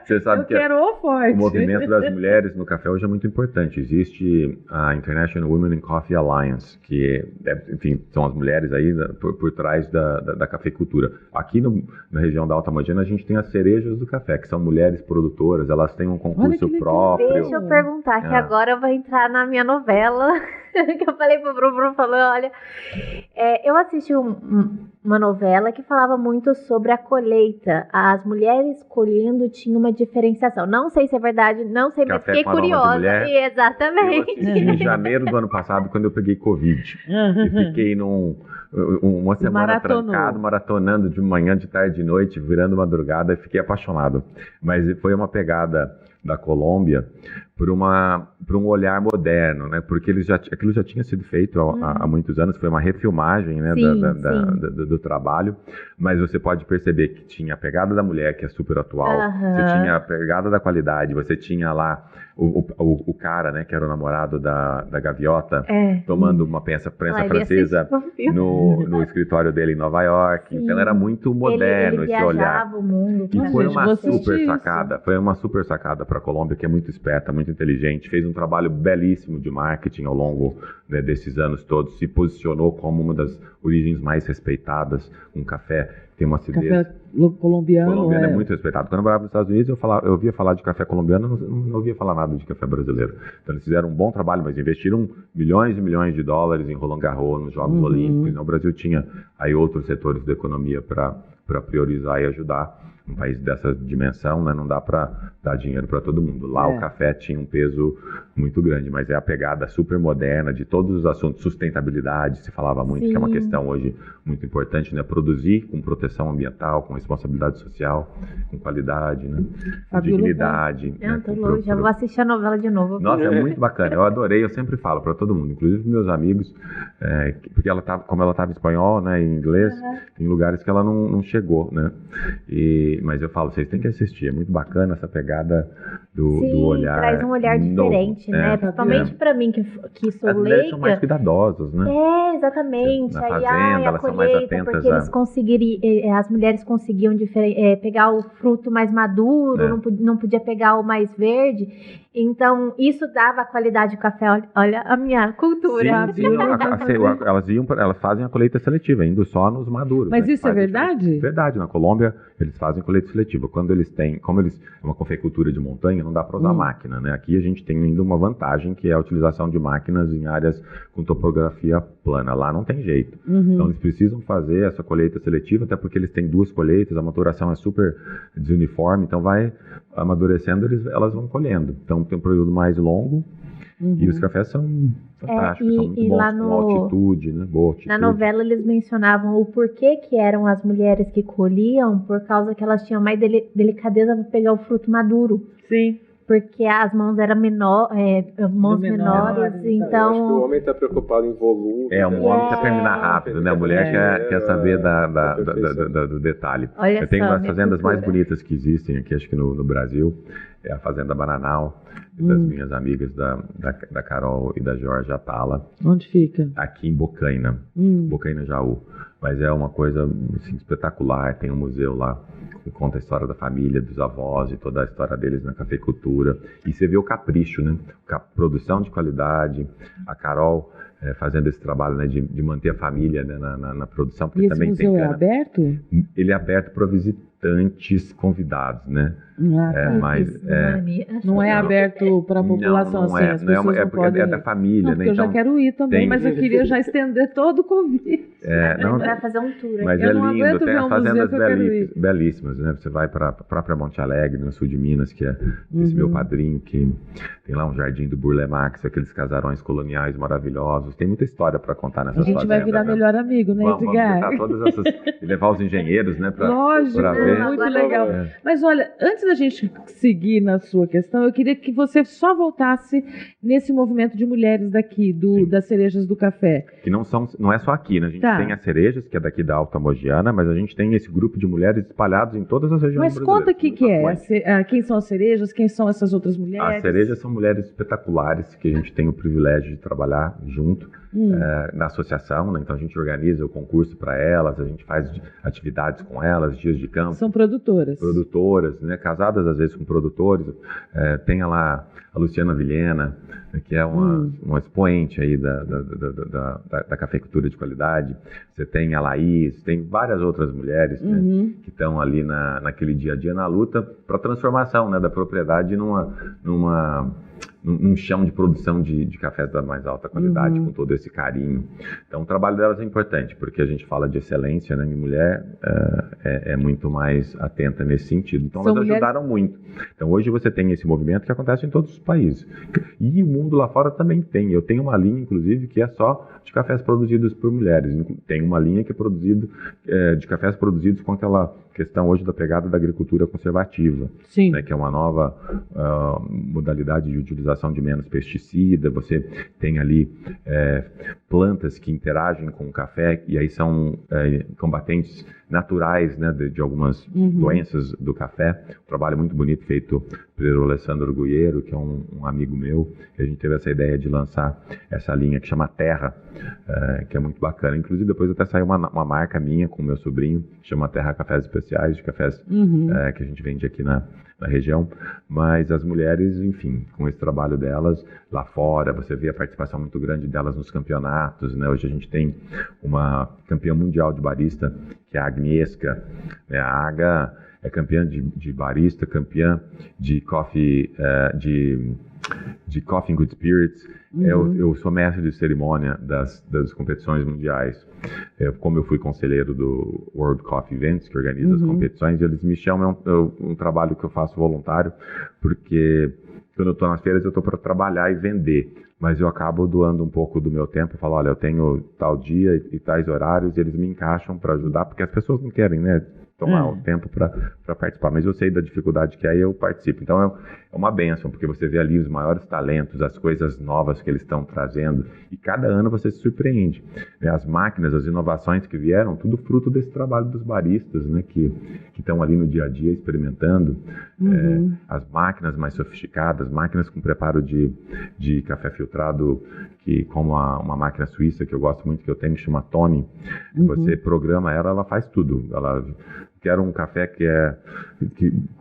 Você sabe eu quero o forte. O movimento das mulheres no café hoje é muito importante. Existe a International Women in Coffee Alliance, que, enfim, são as mulheres aí por trás da cafeicultura. Aqui na região da Alta Mogiana, a gente tem as cerejas do café, que são mulheres produtoras, elas têm um concurso próprio. Deixa eu perguntar, que agora eu vou entrar na minha novela, que eu falei pro Bruno, falou, olha, eu assisti uma novela que falava muito sobre a colheita. As mulheres colhendo tinha uma diferenciação. Não sei se é verdade, não sei, mas fiquei curiosa. Exatamente. Eu assisti em janeiro do ano passado, quando eu peguei Covid. E fiquei uma semana trancado, maratonando de manhã, de tarde, de noite, virando madrugada, e fiquei apaixonado. Mas foi uma pegada da Colômbia por um olhar moderno, né? Porque aquilo já tinha sido feito há muitos anos, foi uma refilmagem, né, do trabalho, mas você pode perceber que tinha a pegada da mulher, que é super atual, você tinha a pegada da qualidade, você tinha lá o cara, né, que era o namorado da gaviota, tomando uma prensa francesa no escritório dele em Nova York. Então era muito moderno esse olhar. O mundo. E foi uma super sacada para a Colômbia, que é muito esperta, muito inteligente, fez um trabalho belíssimo de marketing ao longo, né, desses anos todos, se posicionou como uma das origens mais respeitadas, um café tem uma acidez. Café colombiano é muito respeitado. Quando eu morava nos Estados Unidos, eu ouvia falar de café colombiano, não ouvia falar nada de café brasileiro. Então eles fizeram um bom trabalho, mas investiram milhões e milhões de dólares em Roland Garros, nos Jogos Olímpicos. O Brasil tinha aí outros setores da economia para priorizar e ajudar. Um país dessa dimensão, né, não dá para dar dinheiro para todo mundo. Lá o café tinha um peso muito grande, mas é a pegada super moderna de todos os assuntos. Sustentabilidade, se falava muito, que é uma questão hoje muito importante, né? Produzir com proteção ambiental, com responsabilidade social, com qualidade, né? Com dignidade. Já vou assistir a novela de novo. Nossa, é muito bacana. Eu adorei, eu sempre falo para todo mundo, inclusive meus amigos, porque como ela estava em espanhol, né, em inglês, em lugares que ela não chegou, né? Mas eu falo, vocês têm que assistir, é muito bacana essa pegada do olhar. Traz um olhar diferente, né? Principalmente pra mim, que sou leiga. As mulheres são mais cuidadosas, né? Exatamente. Na fazenda, elas são mais atentas. Porque as mulheres conseguiam pegar o fruto mais maduro, não podia pegar o mais verde. Então, isso dava qualidade do café. Olha a minha cultura. Sim, elas fazem a colheita seletiva, indo só nos maduros. Mas isso é verdade? Verdade. Na Colômbia, eles fazem colheita seletiva. Como eles é uma cafeicultura de montanha, não dá para usar máquina, né? Aqui a gente tem ainda uma vantagem, que é a utilização de máquinas em áreas com topografia plana. Lá não tem jeito. Então eles precisam fazer essa colheita seletiva, até porque eles têm 2 colheitas, a maturação é super desuniforme, então vai amadurecendo, elas vão colhendo. Então tem um período mais longo. E os cafés são fantásticos, são muito bons, com altitude, né? Boa altitude. Na novela eles mencionavam o porquê que eram as mulheres que colhiam, por causa que elas tinham mais delicadeza para pegar o fruto maduro. Sim. Porque as mãos eram mãos menores, então... Eu acho que o homem está preocupado em volume. O homem quer terminar rápido, né? A mulher quer saber do detalhe. Olha eu tenho só, uma das fazendas mais cultura. bonitas que existem aqui, acho que no Brasil, é a Fazenda Bananal, das minhas amigas da Carol e da Jorge Atala. Onde fica? Aqui em Bocaina, Bocaina, Jaú. Mas é uma coisa assim, espetacular, tem um museu lá que conta a história da família, dos avós e toda a história deles na cafeicultura. E você vê o capricho, né? Produção de qualidade, a Carol fazendo esse trabalho, né, de manter a família, né, na produção. Porque E esse também museu tem é aberto? Ele é aberto para visitantes convidados, né? Mas não é aberto para a população, não assim, é, as pessoas não podem... é da família, não, né? porque eu já quero ir também, mas eu queria já estender todo o convite. Vai fazer um tour. Mas eu é não lindo, aguento tem ver as um museu fazendas que eu quero ir. belíssimas, né? Você vai para a própria Monte Alegre, no sul de Minas, que é esse meu padrinho, que tem lá um jardim do Burle Marx, aqueles casarões coloniais maravilhosos. Tem muita história para contar nessas fazendas. A gente vai virar melhor amigo, né, Vamos Edgar? visitar todas essas... e levar os engenheiros, né? Lógico, ver. muito legal. Mas olha, antes da gente seguir na sua questão, eu queria que você só voltasse nesse movimento de mulheres daqui, das cerejas do café. Que não é só aqui, né? A gente tem as cerejas, que é daqui da Alta Mogiana, mas a gente tem esse grupo de mulheres espalhados em todas as regiões brasileiras. Mas conta o que é. Quem são as cerejas? Quem são essas outras mulheres? As cerejas são mulheres espetaculares, que a gente tem o privilégio de trabalhar junto na associação, né? Então a gente organiza o concurso para elas, a gente faz atividades com elas, dias de campo. São produtoras. Produtoras, né? Casadas às vezes com produtores. Tem lá a Luciana Vilhena, que é uma expoente aí da cafeicultura de qualidade. Você tem a Laís, tem várias outras mulheres, né, que estão ali naquele dia a dia na luta para a transformação, né, da propriedade num chão de produção de cafés da mais alta qualidade, com todo esse carinho. Então, o trabalho delas é importante, porque a gente fala de excelência, né? E mulher é muito mais atenta nesse sentido. Então, elas ajudaram muito. Então, hoje você tem esse movimento que acontece em todos os países. E o mundo lá fora também tem. Eu tenho uma linha, inclusive, que é só de cafés produzidos por mulheres. Tem uma linha que é de cafés produzidos com aquela questão hoje da pegada da agricultura conservativa, né, que é uma nova modalidade de utilização de menos pesticida. Você tem ali plantas que interagem com o café e aí são combatentes naturais, né, de algumas doenças do café. Um trabalho muito bonito feito pelo Alessandro Guiero, que é um amigo meu. A gente teve essa ideia de lançar essa linha que chama Terra, que é muito bacana. Inclusive, depois até saiu uma marca minha com o meu sobrinho, que chama Terra Cafés Especiais, de cafés que a gente vende aqui na região. Mas as mulheres, enfim, com esse trabalho delas lá fora, você vê a participação muito grande delas nos campeonatos, né? Hoje a gente tem uma campeã mundial de barista, que é a Agnieszka, né? A Aga é campeã de barista, campeã de coffee, de Coffee and Good Spirits. Eu sou mestre de cerimônia das competições mundiais. Como eu fui conselheiro do World Coffee Events, que organiza as competições, eles me chamam, um trabalho que eu faço voluntário, porque quando eu estou nas feiras eu estou para trabalhar e vender, mas eu acabo doando um pouco do meu tempo. Eu falo, olha, eu tenho tal dia e tais horários, e eles me encaixam para ajudar, porque as pessoas não querem, né, tomar o tempo para participar, mas eu sei da dificuldade que é e eu participo. Então é uma bênção, porque você vê ali os maiores talentos, as coisas novas que eles estão trazendo, e cada ano você se surpreende. As máquinas, as inovações que vieram, tudo fruto desse trabalho dos baristas, né, que estão ali no dia a dia experimentando. As máquinas mais sofisticadas, máquinas com preparo de café filtrado, que como uma máquina suíça que eu gosto muito, que eu tenho, que chama Tony. Você programa ela faz tudo. Ela quero um café que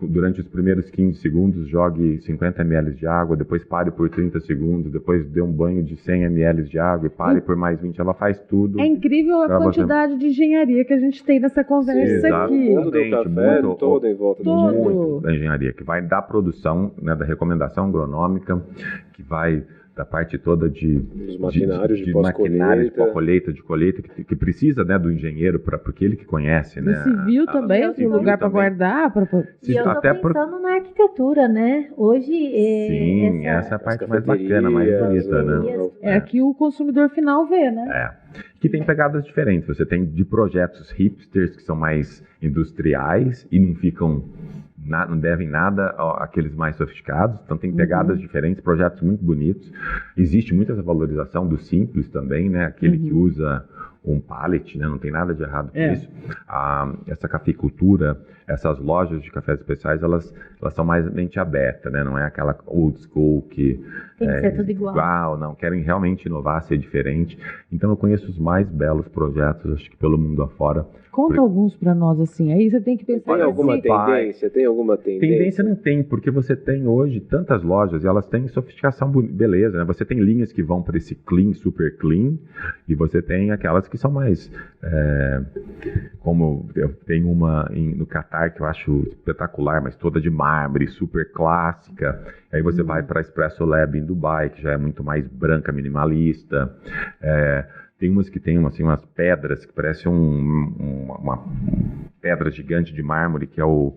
durante os primeiros 15 segundos jogue 50 ml de água, depois pare por 30 segundos, depois dê um banho de 100 ml de água e pare por mais 20. Ela faz tudo. É incrível a quantidade de engenharia que a gente tem nessa conversa aqui. O mundo do café todo em volta da engenharia. Muito da engenharia, que vai da produção, né, da recomendação agronômica, que vai da parte toda de maquinários de pós-colheita, de colheita, que precisa, né, do engenheiro, porque ele que conhece, né? E civil também, tem lugar para guardar. E eu tô pensando na arquitetura, né? Hoje... Sim, essa é a parte mais bacana, mais bonita, né? É que o consumidor final vê, né? Que tem pegadas diferentes. Você tem de projetos hipsters, que são mais industriais e não devem nada àqueles mais sofisticados, então tem pegadas diferentes, projetos muito bonitos. Existe muita essa valorização do simples também, né? Aquele que usa um pallet, né? Não tem nada de errado com isso. Essa cafeicultura, essas lojas de cafés especiais, elas são mais mente aberta, né? Não é aquela old school que tem que ser tudo igual. Não, querem realmente inovar, ser diferente. Então eu conheço os mais belos projetos, acho que pelo mundo afora. Conta alguns para nós, assim, aí você tem que pensar... Tem alguma tendência? Tendência não tem, porque você tem hoje tantas lojas e elas têm sofisticação, beleza, né? Você tem linhas que vão para esse clean, super clean, e você tem aquelas que são mais... como eu tenho uma no Catar que eu acho espetacular, mas toda de mármore, super clássica. Aí você vai para a Espresso Lab em Dubai, que já é muito mais branca, minimalista. Tem umas que tem assim, umas pedras que parecem uma pedra gigante de mármore, que é o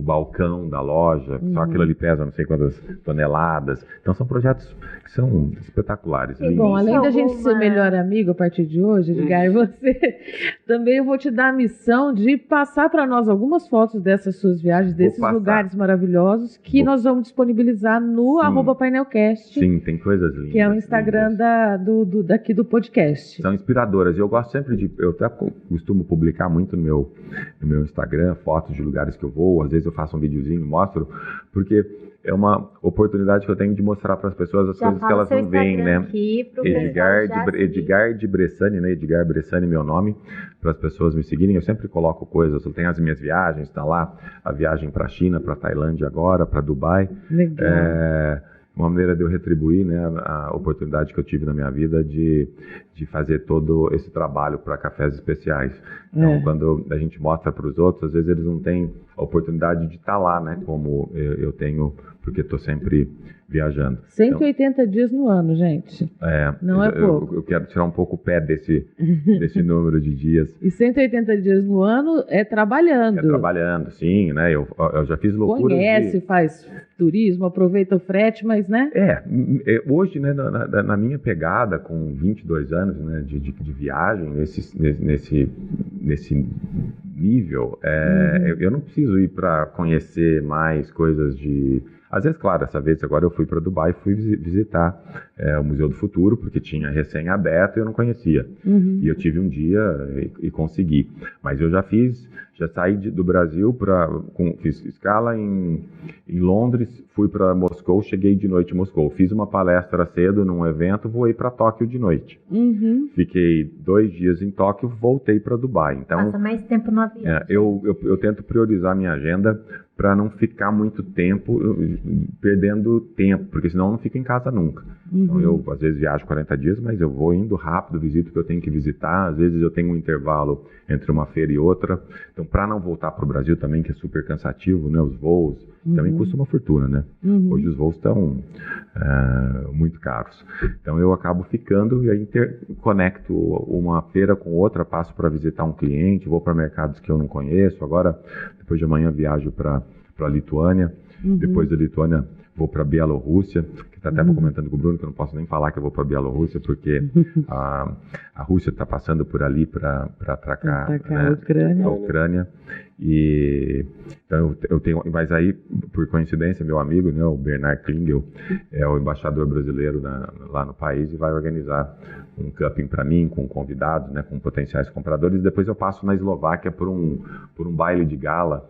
balcão da loja. Só aquilo ali pesa não sei quantas toneladas. Então são projetos que são espetaculares. Bom, além da gente ser melhor amigo a partir de hoje, Edgar, e você, também eu vou te dar a missão de passar para nós algumas fotos dessas suas viagens, desses lugares maravilhosos que nós vamos disponibilizar no @painelcast. Sim, tem coisas lindas. Que é o Instagram daqui do podcast. São inspiradoras. E eu gosto sempre eu até costumo publicar muito no meu Instagram fotos de lugares que eu vou. Às vezes eu faço um videozinho, mostro, porque é uma oportunidade que eu tenho de mostrar para as pessoas as coisas que elas não veem, né? Edgar de Bressani, né? Edgar Bressani, meu nome, para as pessoas me seguirem. Eu sempre coloco coisas. Eu tenho as minhas viagens, tá lá a viagem para a China, para a Tailândia agora, para Dubai. Legal. Uma maneira de eu retribuir, né, a oportunidade que eu tive na minha vida de fazer todo esse trabalho para cafés especiais. Então, quando a gente mostra para os outros, às vezes eles não têm a oportunidade de estar lá, né, como eu tenho, porque estou sempre viajando. 180 dias no ano, gente. Não é pouco. Eu quero tirar um pouco o pé desse número de dias. E 180 dias no ano é trabalhando. É trabalhando, sim, né? Eu já fiz loucuras. Conhece, faz turismo, aproveita o frete, mas, né? Hoje, né, na minha pegada, com 22 anos, né, de viagem, nesse nível, eu não preciso ir para conhecer mais coisas de... Às vezes, claro, dessa vez agora eu fui para Dubai e fui visitar o Museu do Futuro, porque tinha recém-aberto e eu não conhecia. E eu tive um dia e consegui. Mas eu já saí do Brasil, fiz escala em Londres, fui para Moscou, cheguei de noite em Moscou. Fiz uma palestra cedo num evento, voei para Tóquio de noite. Fiquei 2 dias em Tóquio, voltei para Dubai. Então, passa mais tempo no avião. Eu tento priorizar minha agenda para não ficar muito tempo perdendo tempo, porque senão eu não fico em casa nunca. Então eu às vezes viajo 40 dias, mas eu vou indo rápido, visito o que eu tenho que visitar. Às vezes eu tenho um intervalo entre uma feira e outra. Então, para não voltar para o Brasil também, que é super cansativo, né, os voos também custa uma fortuna, né? Hoje os voos estão muito caros. Então eu acabo ficando e aí conecto uma feira com outra, passo para visitar um cliente, vou para mercados que eu não conheço. Agora, depois de amanhã, viajo para a Lituânia. Depois da Lituânia, vou para a Bielorrússia, que está até comentando com o Bruno, que eu não posso nem falar que eu vou para a Bielorrússia, porque a Rússia está passando por ali para atacar, né, a Ucrânia. E então eu tenho, mas aí, por coincidência, meu amigo, né, o Bernard Klingel, é o embaixador brasileiro lá no país e vai organizar um camping para mim, com convidados, né, com potenciais compradores. Depois eu passo na Eslováquia por um baile de gala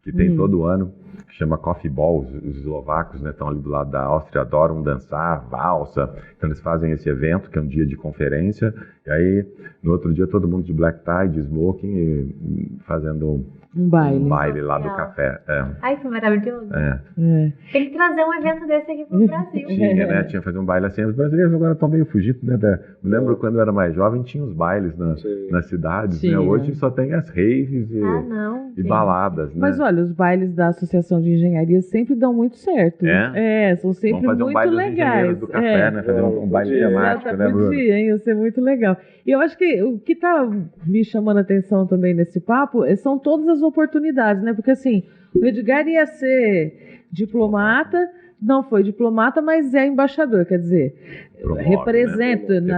que tem todo ano, que chama Coffee Ball. Os eslovacos, né, estão ali do lado da Áustria, adoram dançar, valsa. Então eles fazem esse evento, que é um dia de conferência, E aí, no outro dia, todo mundo de black tie, de smoking, e fazendo Um baile. lá do café. Ai, que maravilhoso. É. Tem que trazer um evento desse aqui pro Brasil. Tinha, né? Tinha que fazer um baile assim. Os brasileiros agora estão meio fugidos, né? Me lembro quando eu era mais jovem, tinha os bailes nas cidades, né? Hoje só tem as raves e baladas, né? Mas olha, os bailes da Associação de Engenharia sempre dão muito certo. São sempre Vamos fazer muito um baile dos legais. engenheiros do café, né? Fazer um baile temático, né, Bruno? Ia ser muito legal. E eu acho que o que está me chamando a atenção também nesse papo são todas as oportunidades, né? Porque assim, o Edgar ia ser diplomata, não foi diplomata, mas é embaixador, quer dizer, representa, né?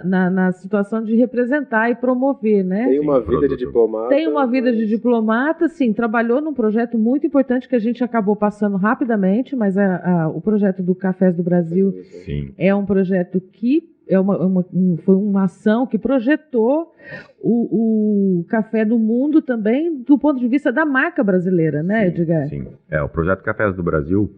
Na situação de representar e promover, né? Tem uma vida de diplomata. Tem uma vida de diplomata, sim, trabalhou num projeto muito importante que a gente acabou passando rapidamente, mas o projeto do Cafés do Brasil é um projeto que foi uma ação que projetou o café do mundo também do ponto de vista da marca brasileira, né, Edgar? Sim. O projeto Cafés do Brasil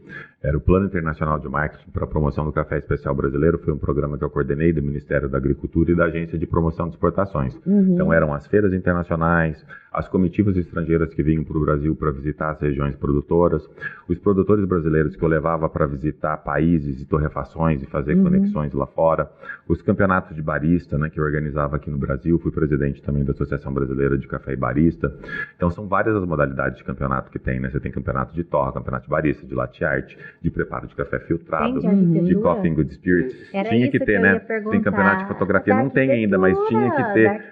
era o Plano Internacional de Marketing para a Promoção do Café Especial Brasileiro. Foi um programa que eu coordenei do Ministério da Agricultura e da Agência de Promoção de Exportações. Então eram as feiras internacionais, as comitivas estrangeiras que vinham para o Brasil para visitar as regiões produtoras, os produtores brasileiros que eu levava para visitar países e torrefações e fazer conexões lá fora, os campeonatos de barista, né, que eu organizava aqui no Brasil. Fui presidente também da Associação Brasileira de Café e Barista. Então são várias as modalidades de campeonato que tem, né? Você tem campeonato de torra, campeonato de barista, de latte art, de preparo de café filtrado, de coffee and good spirits. Tinha que ter, né? Tem campeonato de fotografia, não tem ainda, mas tinha que ter.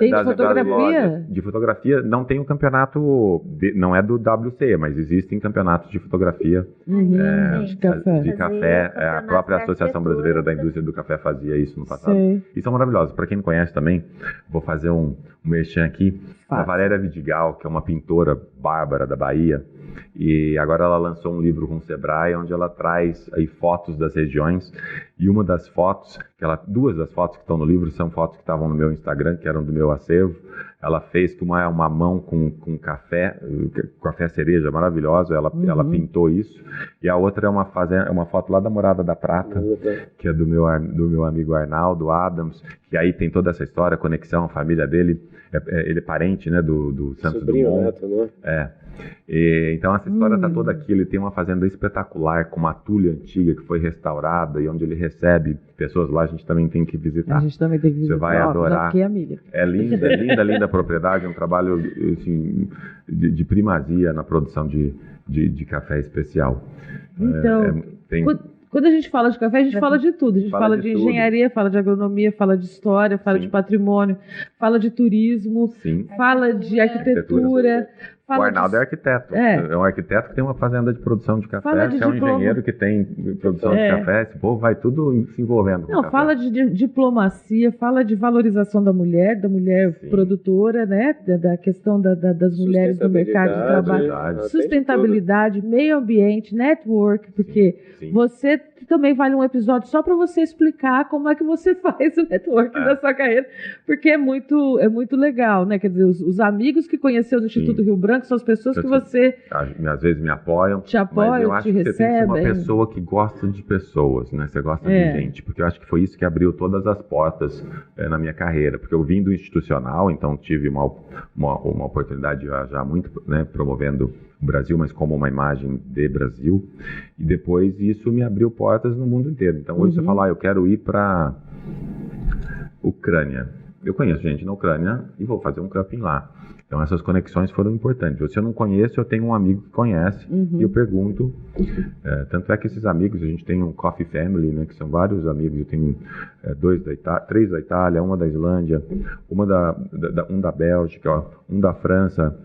Tem de fotografia? De fotografia não tem um campeonato, não é do WC, mas existem campeonatos de fotografia de café. A própria Associação Brasileira da Indústria do Café fazia isso no passado. E são maravilhosos. Para quem não conhece também, vou fazer um merchan aqui. A Valéria Vidigal, que é uma pintora bárbara da Bahia, e agora ela lançou um livro com o Sebrae, onde ela traz aí fotos das regiões, e uma das fotos, duas das fotos que estão no livro são fotos que estavam no meu Instagram, que eram do meu acervo. Ela fez com uma mão com café cereja maravilhosa, ela pintou isso, e a outra é uma foto lá da Morada da Prata, que é do meu amigo Arnaldo Adams, que aí tem toda essa história, conexão, a família dele, ele é parente, né, do Santos Dumont. Neto, né? Então essa história está toda aqui. Ele tem uma fazenda espetacular com uma tulha antiga que foi restaurada e onde ele recebe pessoas lá. A gente também tem que visitar. Você vai adorar. É linda a propriedade. É um trabalho assim, de primazia na produção de café especial. Então, quando a gente fala de café, a gente fala de tudo. A gente fala de engenharia, fala de agronomia, fala de história, fala de patrimônio, fala de turismo, fala de arquitetura. O Arnaldo é arquiteto. É um arquiteto que tem uma fazenda de produção de café. É um engenheiro que tem produção de café. Esse povo vai tudo se envolvendo com café. Fala de diplomacia, fala de valorização da mulher produtora, né? Da questão das mulheres no mercado de trabalho. Sustentabilidade, meio ambiente, network, porque você também vale um episódio só para você explicar como é que você faz o network da sua carreira, porque é muito legal, né? Quer dizer, os amigos que conheceu no Instituto Rio Branco são as pessoas que você... Às vezes me apoiam. Te apoiam, mas eu acho que você tem que ser uma pessoa que gosta de pessoas, né? Você gosta de gente, porque eu acho que foi isso que abriu todas as portas na minha carreira, porque eu vim do institucional, então tive uma oportunidade de viajar muito, né, promovendo o Brasil, mas como uma imagem de Brasil, e depois isso me abriu portas no mundo inteiro. Então hoje você fala, eu quero ir para Ucrânia. Eu conheço gente na Ucrânia e vou fazer um camping lá. Então essas conexões foram importantes. Se eu não conheço, eu tenho um amigo que conhece e eu pergunto. Tanto é que esses amigos, a gente tem um coffee family, né, que são vários amigos. Eu tenho três da Itália, uma da Islândia, um da Bélgica, um da França,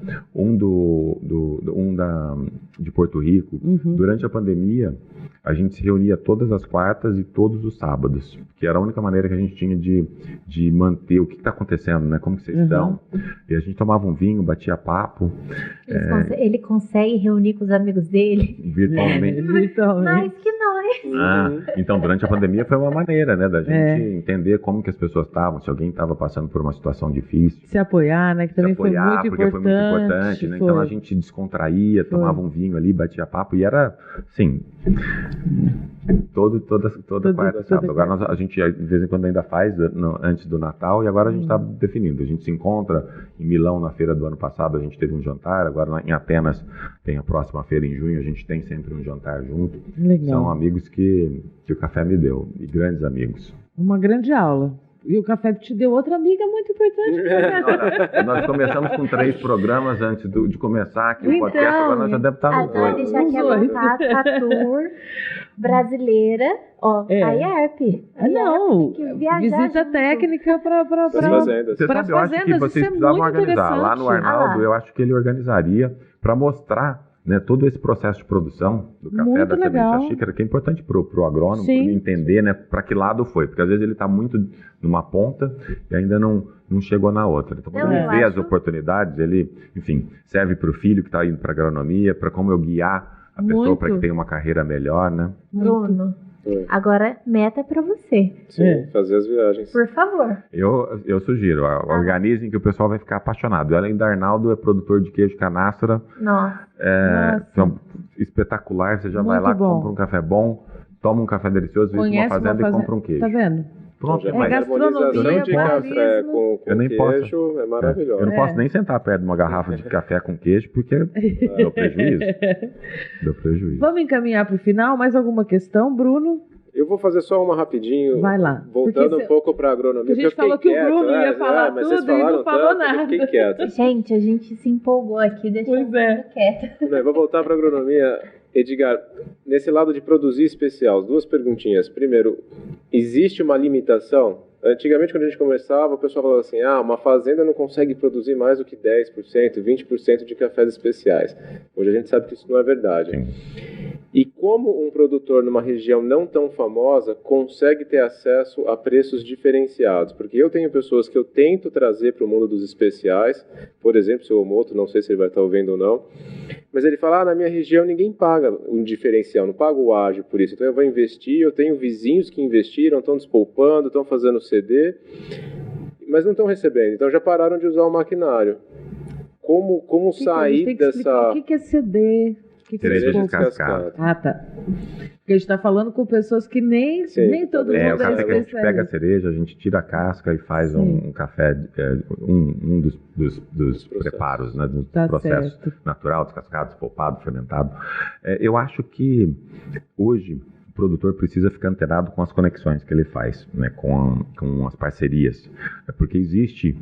de Porto Rico. Durante a pandemia, a gente se reunia todas as quartas e todos os sábados, que era a única maneira que a gente tinha de manter o que está acontecendo, né? Como que vocês estão? E a gente tomava um vinho, batia papo. Ele consegue reunir com os amigos dele? Virtualmente. Mais que nós. Então, durante a pandemia foi uma maneira, né, da gente entender como que as pessoas estavam, se alguém estava passando por uma situação difícil. Se apoiar, né? Que também foi muito importante. Foi muito importante, né? Então a gente descontraía, tomava um vinho ali, batia papo e era, assim... Toda quarta e sábado. Agora a gente, de vez em quando, ainda faz antes do Natal, e agora a gente está definindo. A gente se encontra em Milão na feira do ano passado, a gente teve um jantar. Agora em Atenas tem a próxima feira em junho, a gente tem sempre um jantar junto. Legal. São amigos que o café me deu, e grandes amigos. Uma grande aula. E o café te deu outra amiga muito importante. Nós começamos com 3 programas antes de começar aqui o podcast, agora nós já deve estar nos Agora 8. deixar aqui a tour brasileira, ó, a IARP. Não, tem que viajar visita junto. técnica para fazendas. Você para sabe, eu acho que fazendas, vocês isso é precisavam muito organizar. Lá no interessante. Arnaldo, eu acho que ele organizaria para mostrar, né, todo esse processo de produção do café, Muito da semente legal. à xícara, que é importante para o agrônomo, Sim. pra ele entender, né, para que lado foi. Porque às vezes ele está muito numa ponta e ainda não chegou na outra. Então, quando Não, ele eu vê as acho- oportunidades, ele, enfim, serve para o filho que está indo para agronomia, para como eu guiar a pessoa Muito. para que tenha uma carreira melhor, né? Bruno, agora meta pra você. Sim, fazer as viagens. Por favor. Eu sugiro, organizem que o pessoal vai ficar apaixonado. Além da Arnaldo, é produtor de queijo canastra, Nossa. então, espetacular. Você já vai Muito lá, bom. compra um café bom, toma um café delicioso, visita uma fazenda e compra um queijo. Tá vendo? Pronto, Já mas faz a harmonização gastronomia, de café barismo. com Eu nem queijo é maravilhoso. eu não posso nem sentar perto de uma garrafa de café com queijo, porque deu prejuízo. Deu prejuízo. Vamos encaminhar para o final. Mais alguma questão, Bruno? Eu vou fazer só uma rapidinho. Vai lá. Voltando Porque um pouco para a agronomia. porque a gente porque eu falou fiquei que o quieto, Bruno ia falar mas vocês tudo e não falaram falou tanto, nada. Eu fiquei quieto. Gente, a gente se empolgou aqui, deixa Pois é. quieta. Não, eu vou voltar para a agronomia. Edgar, nesse lado de produzir especial, 2 perguntinhas. Primeiro, existe uma limitação? Antigamente, quando a gente começava, o pessoal falava assim, uma fazenda não consegue produzir mais do que 10%, 20% de cafés especiais. Hoje a gente sabe que isso não é verdade. Sim. E como um produtor numa região não tão famosa consegue ter acesso a preços diferenciados? Porque eu tenho pessoas que eu tento trazer para o mundo dos especiais, por exemplo, o seu Omoto, não sei se ele vai estar ouvindo ou não, mas ele fala, na minha região ninguém paga um diferencial, não paga o ágio por isso, então eu vou investir, eu tenho vizinhos que investiram, estão despoupando, estão fazendo CD, mas não estão recebendo, então já pararam de usar o maquinário. Como A gente sair tem que explicar dessa... o que é CD. O que é Cereja desculpa? descascada. Ah, tá. Porque a gente está falando com pessoas que nem todo mundo O é café que a gente especialista. pega a cereja, a gente tira a casca e faz um café, um dos preparos, né, do Tá processo certo. natural, descascado, despolpado, fermentado. Eu acho que hoje o produtor precisa ficar antenado com as conexões que ele faz, né, com as parcerias, porque existe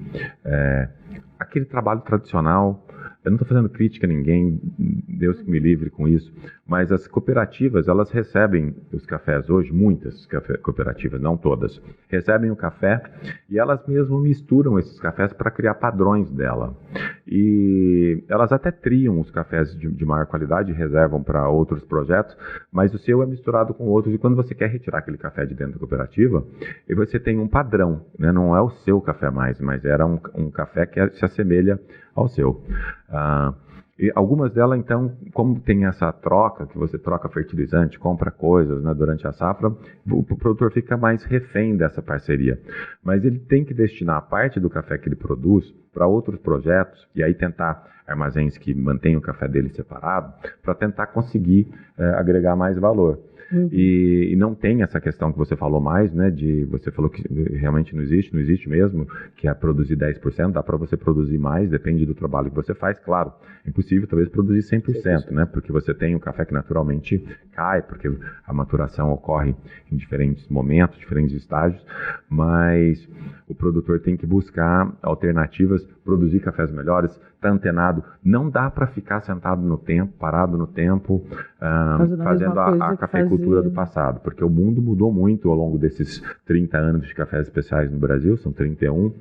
aquele trabalho tradicional. Eu não estou fazendo crítica a ninguém, Deus que me livre com isso, mas as cooperativas, elas recebem os cafés hoje, muitas cooperativas, não todas, recebem o café e elas mesmas misturam esses cafés para criar padrões dela. E elas até triam os cafés de maior qualidade e reservam para outros projetos, mas o seu é misturado com outros, e quando você quer retirar aquele café de dentro da cooperativa, você tem um padrão, né? Não é o seu café mais, mas era um café que se assemelha ao seu. E algumas delas, então, como tem essa troca, que você troca fertilizante, compra coisas, né, durante a safra, o produtor fica mais refém dessa parceria. Mas ele tem que destinar a parte do café que ele produz para outros projetos, e aí tentar armazéns que mantenham o café dele separado, para tentar conseguir agregar mais valor. E não tem essa questão que você falou mais, né? Você falou que realmente não existe mesmo, que é produzir 10%, dá para você produzir mais, depende do trabalho que você faz, claro. É impossível talvez produzir 100%, né? Porque você tem o café que naturalmente cai, porque a maturação ocorre em diferentes momentos, diferentes estágios, mas o produtor tem que buscar alternativas, produzir cafés melhores, tá antenado. Não dá para ficar sentado no tempo, parado no tempo, fazendo a cafeicultura do passado, porque o mundo mudou muito ao longo desses 30 anos de cafés especiais no Brasil, são 31,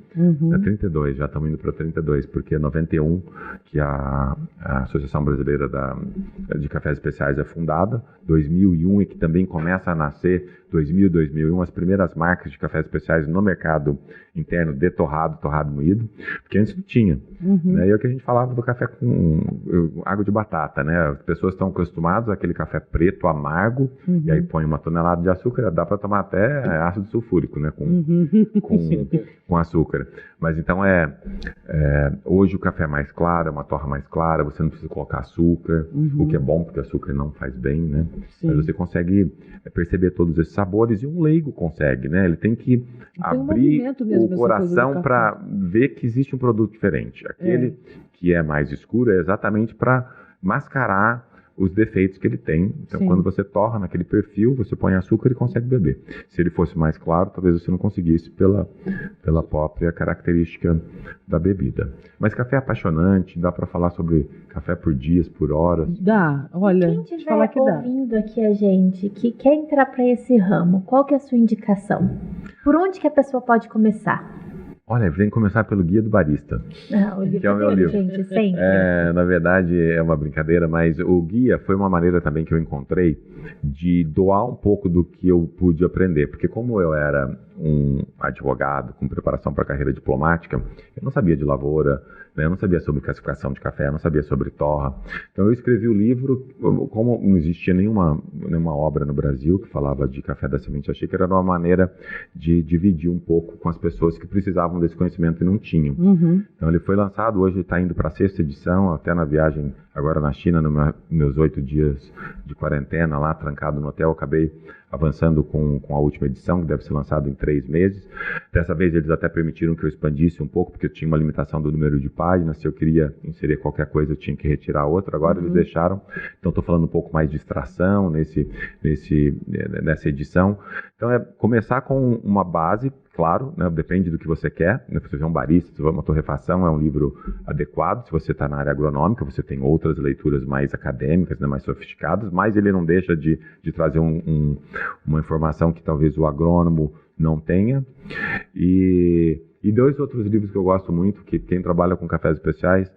32, já estamos indo para 32, porque 91, que a Associação Brasileira de Cafés Especiais é fundada, 2001 é que também começa a nascer 2000, 2001, as primeiras marcas de cafés especiais no mercado interno de torrado moído, porque antes não tinha. Né? E é o que a gente falava do café com água de batata, né? As pessoas estão acostumadas àquele café preto, amargo, e aí põe uma tonelada de açúcar, dá para tomar até ácido sulfúrico, né? Com açúcar. Mas então hoje o café é mais claro, é uma torra mais clara, você não precisa colocar açúcar, o que é bom, porque açúcar não faz bem, né? Mas você consegue perceber todos esses sabores, e um leigo consegue, né? Ele tem que abrir o coração para ver que existe um produto diferente. Aquele que é mais escuro é exatamente para mascarar os defeitos que ele tem. Então, quando você torra naquele perfil, você põe açúcar e consegue beber. Se ele fosse mais claro, talvez você não conseguisse pela própria característica da bebida. Mas café é apaixonante, dá para falar sobre café por dias, por horas. Dá, olha, quem estiver ouvindo aqui a gente, que quer entrar para esse ramo, qual que é a sua indicação? Por onde que a pessoa pode começar? Olha, vem começar pelo Guia do Barista, O livro que é o meu livro. Gente, sempre. Na verdade, é uma brincadeira, mas o guia foi uma maneira também que eu encontrei de doar um pouco do que eu pude aprender. Porque como eu era um advogado com preparação para a carreira diplomática, eu não sabia de lavoura, né? Eu não sabia sobre classificação de café, eu não sabia sobre torra. Então eu escrevi o livro, como não existia nenhuma obra no Brasil que falava de café da semente à xícara, era uma maneira de dividir um pouco com as pessoas que precisavam desse conhecimento e não tinham. Então ele foi lançado, hoje está indo para a 6ª edição, até na viagem agora na China, nos meus 8 dias de quarentena lá, trancado no hotel, eu acabei avançando com a última edição, que deve ser lançada em 3 meses. Dessa vez eles até permitiram que eu expandisse um pouco, porque eu tinha uma limitação do número de páginas. Se eu queria inserir qualquer coisa, eu tinha que retirar outra. Agora eles deixaram. Então estou falando um pouco mais de extração nessa edição. Então é começar com uma base, claro, né, depende do que você quer. Né, se você é um barista, se você é uma torrefação, é um livro adequado. Se você está na área agronômica, você tem outras leituras mais acadêmicas, né, mais sofisticadas, mas ele não deixa de trazer uma informação que talvez o agrônomo não tenha. E 2 outros livros que eu gosto muito, que quem trabalha com cafés especiais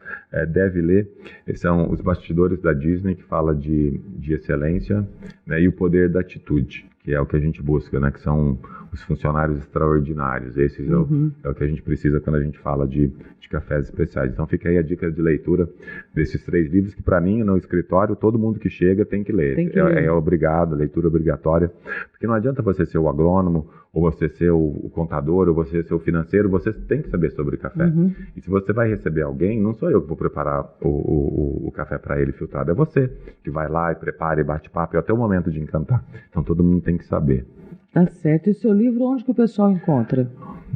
deve ler, são Os Bastidores da Disney, que fala de excelência, né, e O Poder da Atitude, que é o que a gente busca, né, que são os funcionários extraordinários. Esses é o que a gente precisa quando a gente fala de cafés especiais. Então fica aí a dica de leitura desses 3 livros, que para mim, no escritório, todo mundo que chega tem que ler. É obrigado, leitura obrigatória, porque não adianta você ser o agrônomo, ou você ser o contador, ou você ser o financeiro, você tem que saber sobre café. E se você vai receber alguém, não sou eu que vou preparar o café para ele filtrado, é você que vai lá e prepara e bate papo, e até o momento de encantar. Então todo mundo tem que saber. Tá certo. E o seu livro, onde que o pessoal encontra?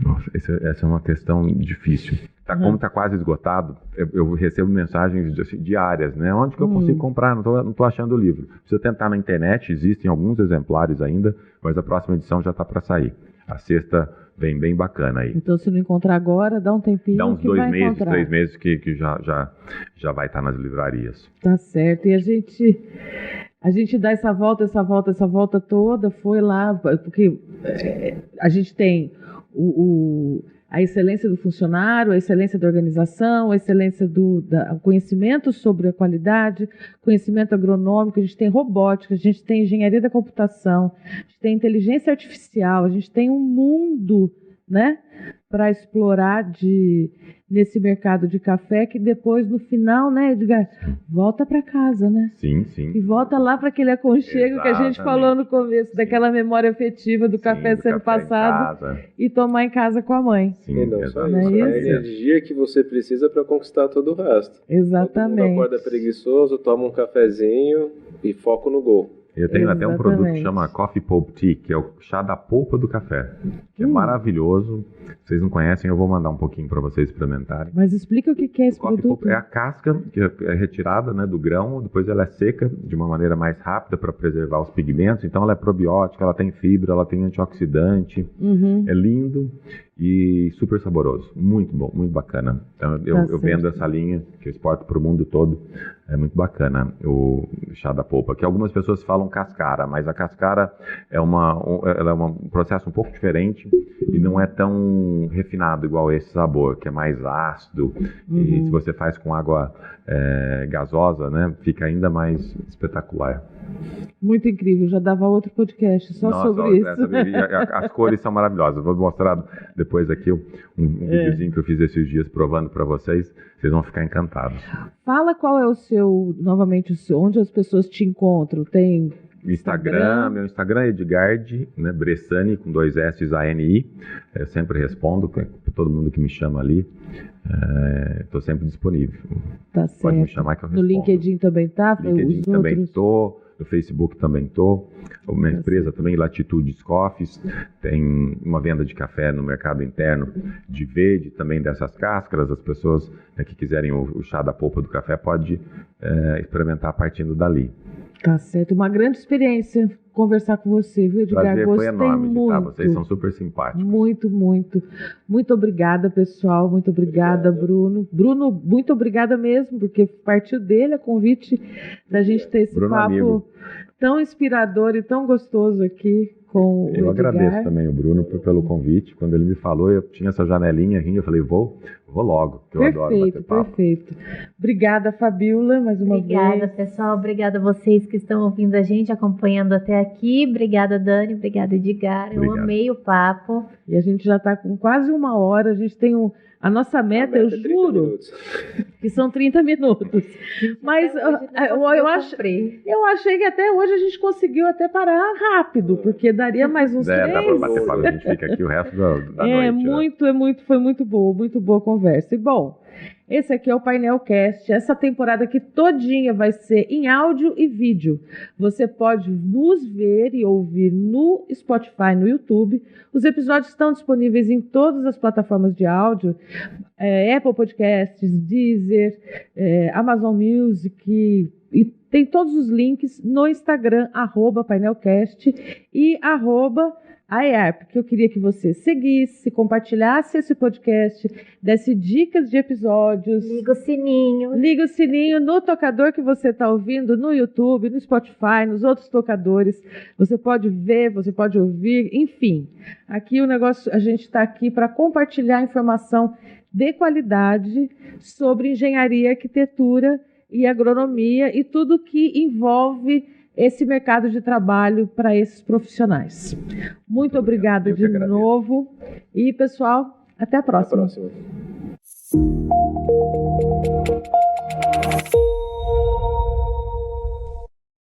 Nossa, essa é uma questão difícil. Como está quase esgotado, eu recebo mensagens diárias, né? Onde que eu consigo comprar? Não tô achando o livro. Precisa tentar na internet, existem alguns exemplares ainda, mas a próxima edição já está para sair. A 6ª vem bem bacana aí. Então, se não encontrar agora, dá um tempinho. Dá uns 2 meses, encontrar. 3 meses que já vai estar nas livrarias. Tá certo. E a gente dá essa volta toda, foi lá, porque a gente tem a excelência do funcionário, a excelência da organização, a excelência do conhecimento sobre a qualidade, conhecimento agronômico, a gente tem robótica, a gente tem engenharia da computação, a gente tem inteligência artificial, a gente tem um mundo, né, para explorar nesse mercado de café, que depois, no final, né, Edgar, volta para casa, né? Sim. E volta lá para aquele aconchego que a gente falou no começo, daquela memória afetiva do café sendo passado e tomar em casa com a mãe. Sim, e não só isso, é a energia que você precisa para conquistar todo o resto. Exatamente. Todo mundo acorda preguiçoso, toma um cafezinho e foco no gol. Eu tenho até um produto que chama Coffee Pulp Tea, que é o chá da polpa do café, que é maravilhoso. Vocês não conhecem, eu vou mandar um pouquinho para vocês experimentarem. Mas explica o que é esse produto. Pulp é a casca que é retirada, né, do grão, depois ela é seca de uma maneira mais rápida para preservar os pigmentos. Então ela é probiótica, ela tem fibra, ela tem antioxidante, é lindo. e super saboroso, muito bom, muito bacana. Então, eu vendo essa linha que eu exporto para o mundo todo, é muito bacana o chá da polpa, que algumas pessoas falam cascara, mas a cascara ela é um processo um pouco diferente e não é tão refinado igual esse sabor, que é mais ácido, e se você faz com água gasosa, né, fica ainda mais espetacular. Muito incrível, já dava outro podcast só sobre isso. As cores são maravilhosas. Vou mostrar depois aqui um videozinho que eu fiz esses dias provando para vocês. Vocês vão ficar encantados. Fala qual é novamente, onde as pessoas te encontram. Tem Instagram, meu Instagram é Edgard, né, Bressani, com 2 S's, A-N-I. Eu sempre respondo, todo mundo que me chama ali. Estou sempre disponível. Tá certo. Pode me chamar que eu respondo. No LinkedIn também tá? No LinkedIn também estou. No Facebook também estou. Minha empresa também, Latitudes Coffees, tem uma venda de café no mercado interno de verde, também dessas cáscaras. As pessoas que quiserem o chá da polpa do café pode experimentar partindo dali. Tá certo. Uma grande experiência conversar com você, viu, Edgar? Prazer, gostei foi enorme muito. Tá? Vocês são super simpáticos. Muito, muito. Muito obrigada, pessoal. Muito obrigada, Bruno. Bruno, muito obrigada mesmo, porque partiu dele a convite da gente ter esse Bruno, papo amigo. Tão inspirador e tão gostoso aqui com o Edgar. Eu agradeço também o Bruno pelo convite. Quando ele me falou, eu tinha essa janelinha rindo, eu falei, vou logo, que eu adoro bater papo. Perfeito. Obrigada, Fabíola, mais uma vez. Obrigada, pessoal. Obrigada a vocês que estão ouvindo a gente, acompanhando até aqui. Obrigada, Dani. Obrigada, Edgar. Eu amei o papo. E a gente já está com quase 1 hora. A gente tem a nossa meta, eu juro, que são 30 minutos. Mas eu achei que até hoje a gente conseguiu até parar rápido, porque daria mais uns 3. Dá para bater papo, a gente fica aqui o resto da noite. Foi muito boa a conversa. E bom, esse aqui é o Painel Cast. Essa temporada aqui todinha vai ser em áudio e vídeo. Você pode nos ver e ouvir no Spotify, no YouTube. Os episódios estão disponíveis em todas as plataformas de áudio. Apple Podcasts, Deezer, Amazon Music, e tem todos os links no Instagram, @painelcast e @AEARP, que eu queria que você seguisse, compartilhasse esse podcast, desse dicas de episódios. Liga o sininho no tocador que você está ouvindo, no YouTube, no Spotify, nos outros tocadores. Você pode ver, você pode ouvir, enfim. Aqui o negócio, a gente está aqui para compartilhar informação de qualidade sobre engenharia, arquitetura e agronomia e tudo que envolve esse mercado de trabalho para esses profissionais. Muito obrigada de novo. E, pessoal, até a próxima. Até a próxima.